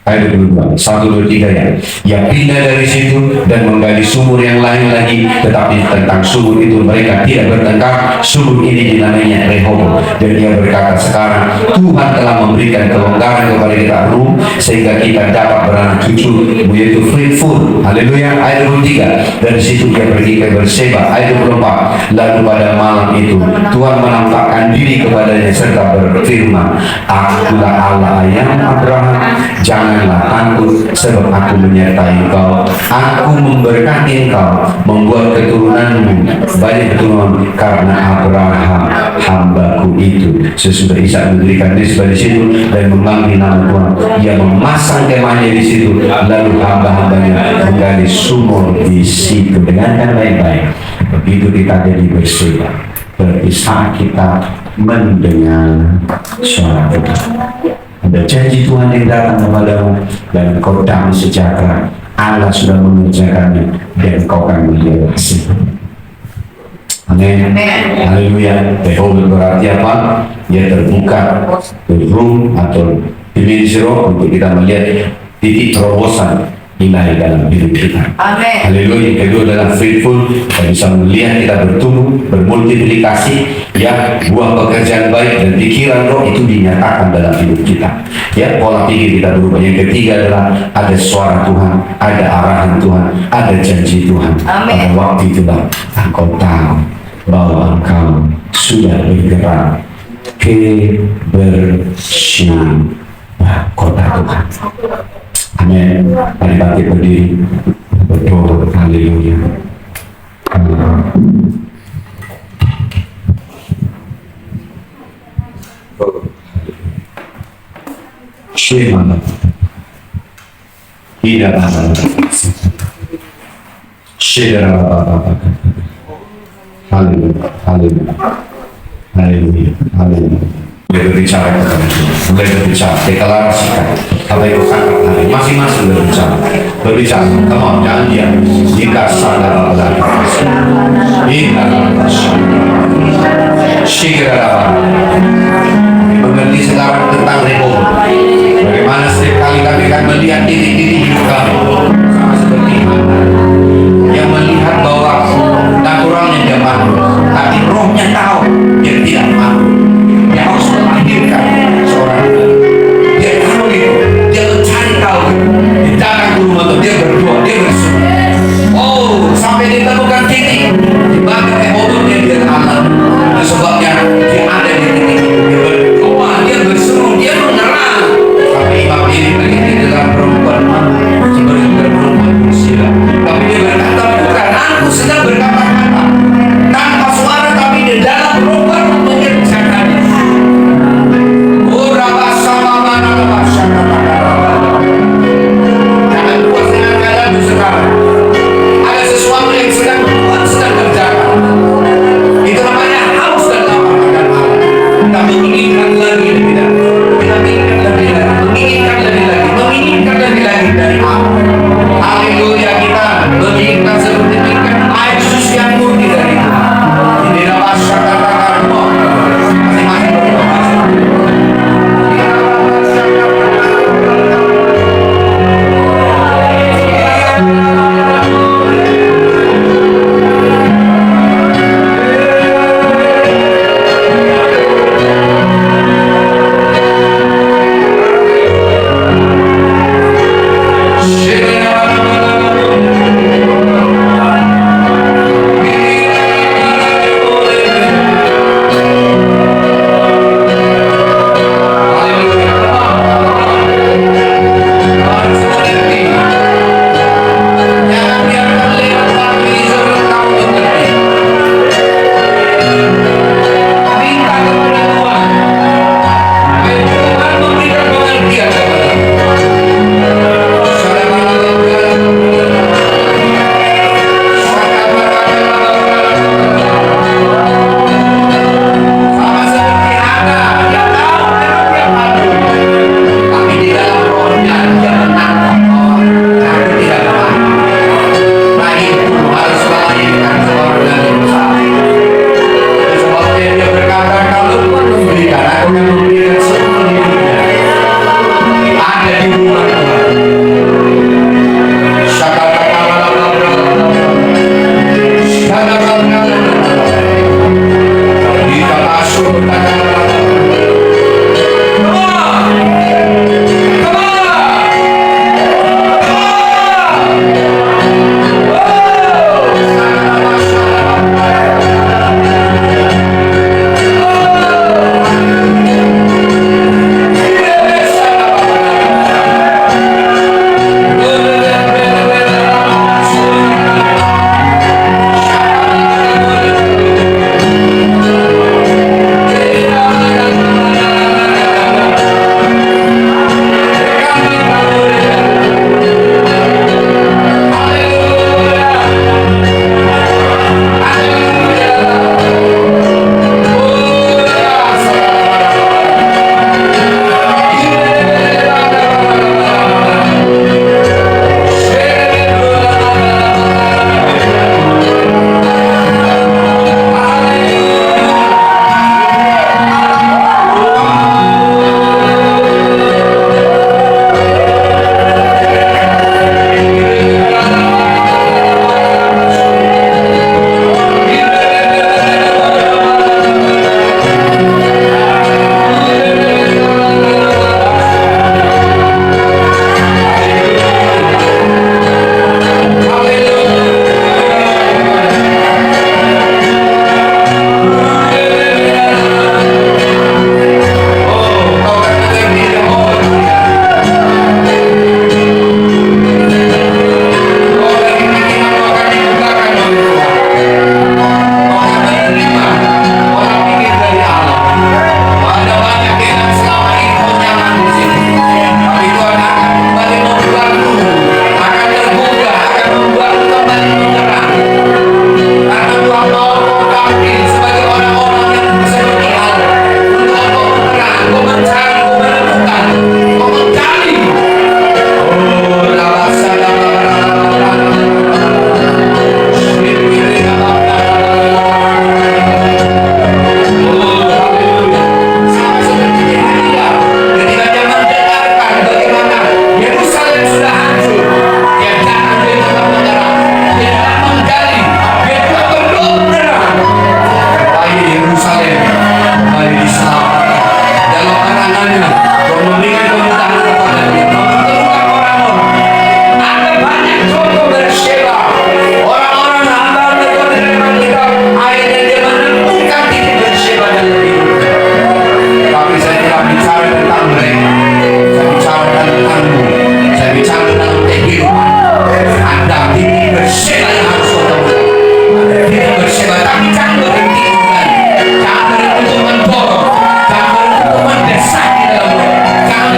Ayat 22, 1, 2, 3 ya. Ia pindah dari situ dan menggali sumur yang lain lagi, tetapi tentang sumur itu mereka tidak bertengkar. Sumur ini dinamainya Rehobot. Dan ia berkata, sekarang Tuhan telah memberikan kelonggaran kepada kita Rum, sehingga kita dapat beranak cucu, yaitu fruitful. Haleluya. Ayat 23, dari situ dia pergi ke Berseba. Ayat 24, lalu pada malam itu Tuhan menampakkan diri kepadanya serta berfirman, Akulah Allah yang Abraham, janganlah takut, sebab aku menyertai engkau. Aku memberkati engkau, membuat keturunanmu banyak keturunan, karena Abraham hambaku itu. Sesudah Ishak mendirikan nisbah di situ dan memanggil nama Tuhan, ia memasang kemahnya di situ. Lalu hamba-hambanya menggali sumur di situ. Dengarkan baik-baik. Begitu kita jadi Berseba, berarti saat kita mendengar suara Tuhan, ada janji Tuhan yang datang kepadamu dan engkau damai sejahtera. Allah sudah mengerjakannya dan engkau akan melihat hasil. Amin. Haleluya. Rehobot berarti apa? Dia terbuka room atau dimensi roh untuk kita melihat titik terobosan ilahi dalam hidup kita. Amin. Haleluya. Yang kedua adalah fruitful, kita bisa melihat kita bertumbuh, bermultiplikasi, ya, buah pekerjaan baik dan pikiran roh itu dinyatakan dalam hidup kita. Ya, pola pikir kita berubah. Yang ketiga adalah ada suara Tuhan, ada arahan Tuhan, ada janji Tuhan. Amin. Pada waktu itulah engkau tahu bahwa engkau sudah bergerak ke Berseba, kota Tuhan. Amin. Mari bangkit berdiri, berdoa. Haleluya. Shema. Tidak ada. Shedera. Haleluya. Haleluya. Haleluya. Haleluya. Mulai berbicara kepada Tuhan, mulai berbicara, deklarasikan apa yang kau katakan hari, masing-masing berbicara, come on, jangan diam. Jika sadar lagi, mengerti sekarang tentang Rehobot. Bagaimana setiap kali kami akan melihat titik-titik hidup kami, sama seperti Hana, yang melihat bahwa naturalnya dia makhluk, tapi rohnya tahu dia tidak makhluk. Dia harus melahirkan seorang. Dia tahu itu, dia mencari tahu. Di dalam rumah itu dia berdoa, dia bersuara. Oh, sampai dia temukan titik di mana Rehobotnya dia aman. Itu sebabnya dia ada di titik itu. Dia berdoa, dia berseru, dia menyerang. Tapi imam ini berkata dalam perempuan seperti perempuan bersila. Tapi dia berkata, bukan aku sedang berkata-kata tanpa suara, tapi di dalam perempuan mengerjakannya. Jangan puas dengan keadaan itu sekarang. Ada sesuatu yang sedang Tuhan sedang kerjakan. Itu namanya haus dan lapar akan Allah. Kita menginginkan lagi lebih lagi. Kita menginginkan lebih lagi. Menginginkan lebih lagi. Menginginkan lebih lagi dari Allah. Haleluya, kita menginginkan seperti menginginkan air susu yang murni dari Tuhan. Ini adalah kata-kata masing-masing berdoa. semuanya untuk memberikan kemudahan kepada dia, mempertemukan orang-orang. Ada banyak contoh Berseba, orang-orang hamba Tuhan yang kita akhirnya dia menemukan titik Berseba dalam hidupnya. Tapi saya tidak bicara tentang mereka, saya bicara tentangmu, saya bicara tentang kehidupan. Ada titik Berseba yang harus kau temukan. Ada titik Berseba, tapi jangan berhenti kembali, jangan berhenti untuk mendorong, jangan berhenti untuk mendesak di dalam roh, jangan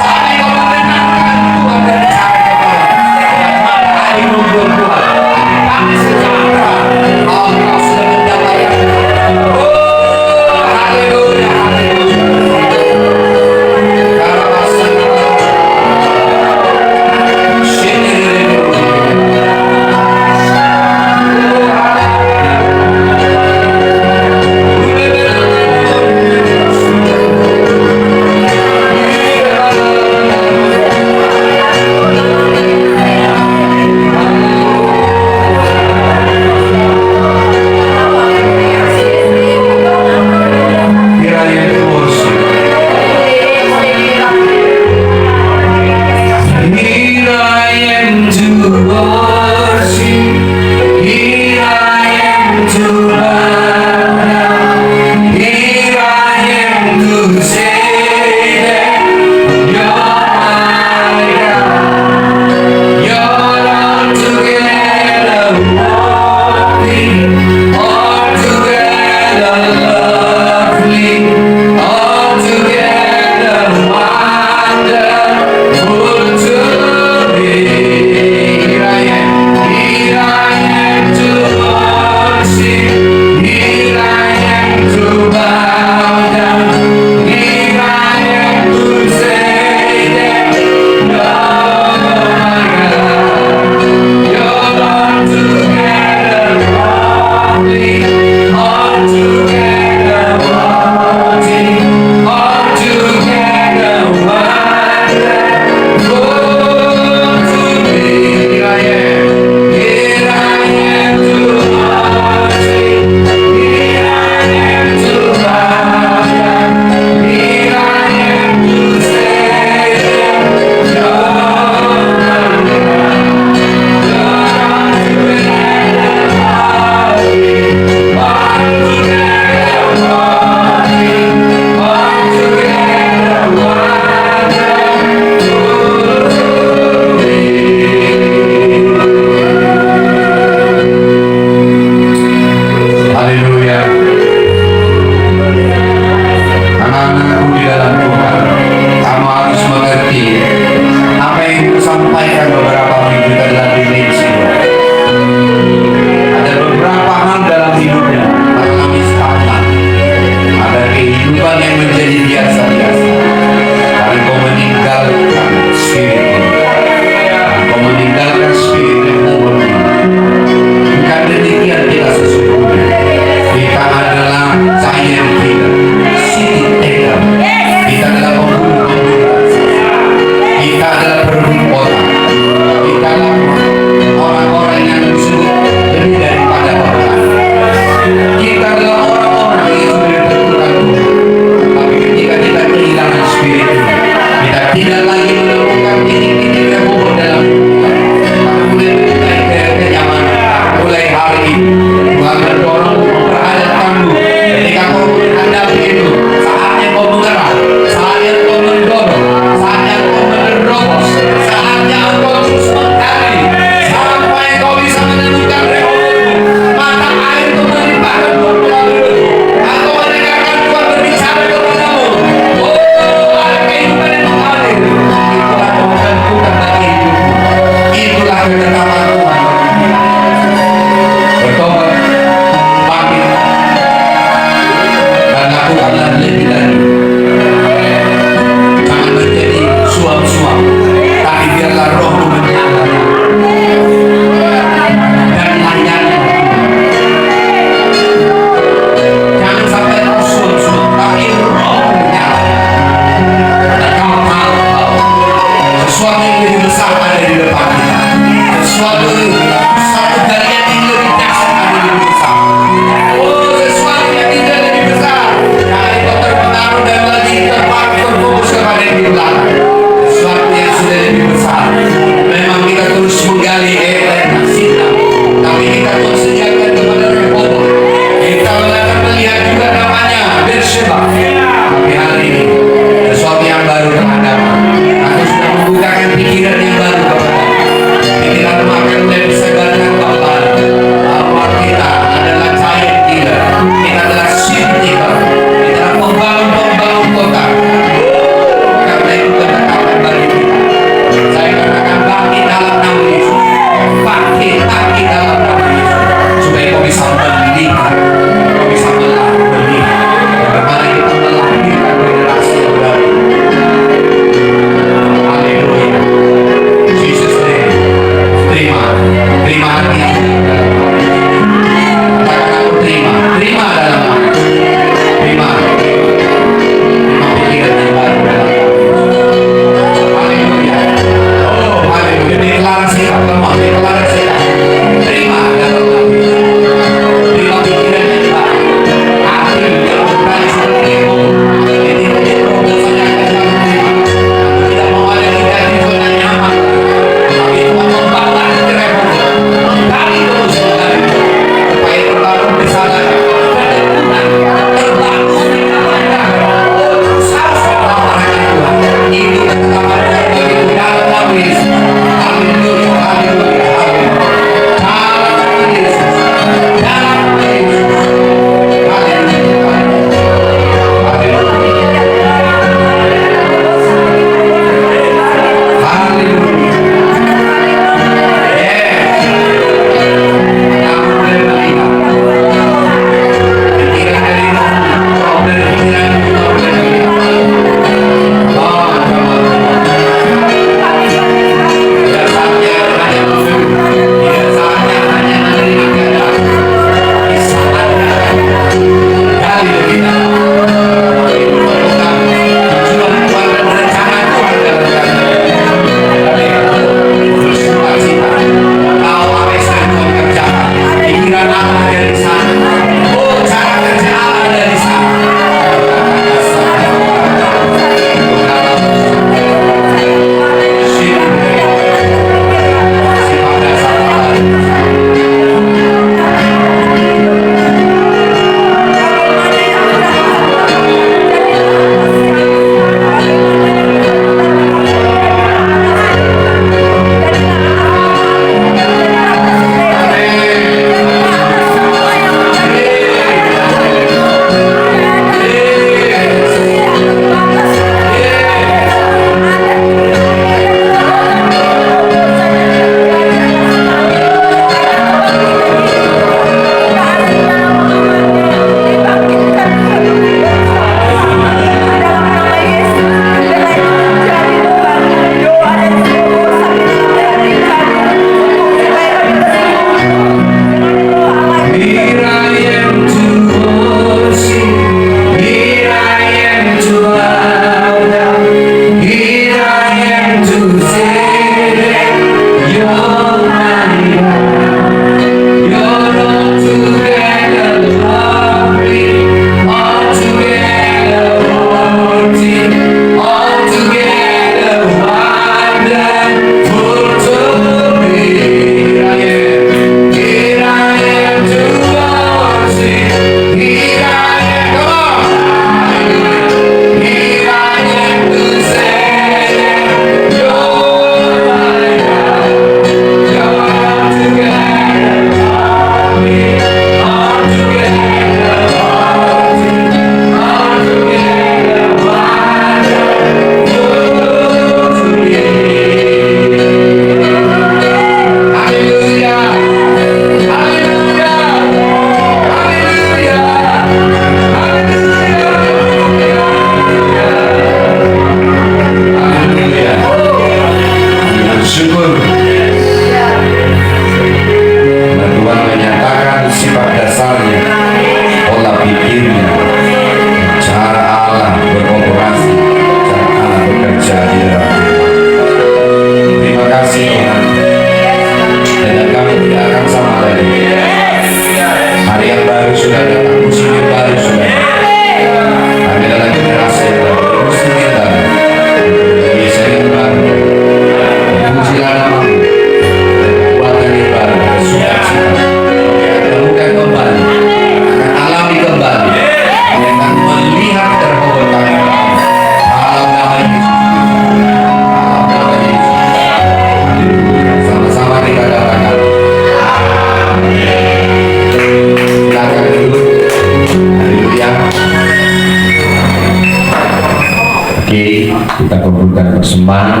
kita kumpulkan persembahan,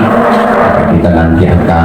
maka kita nanti akan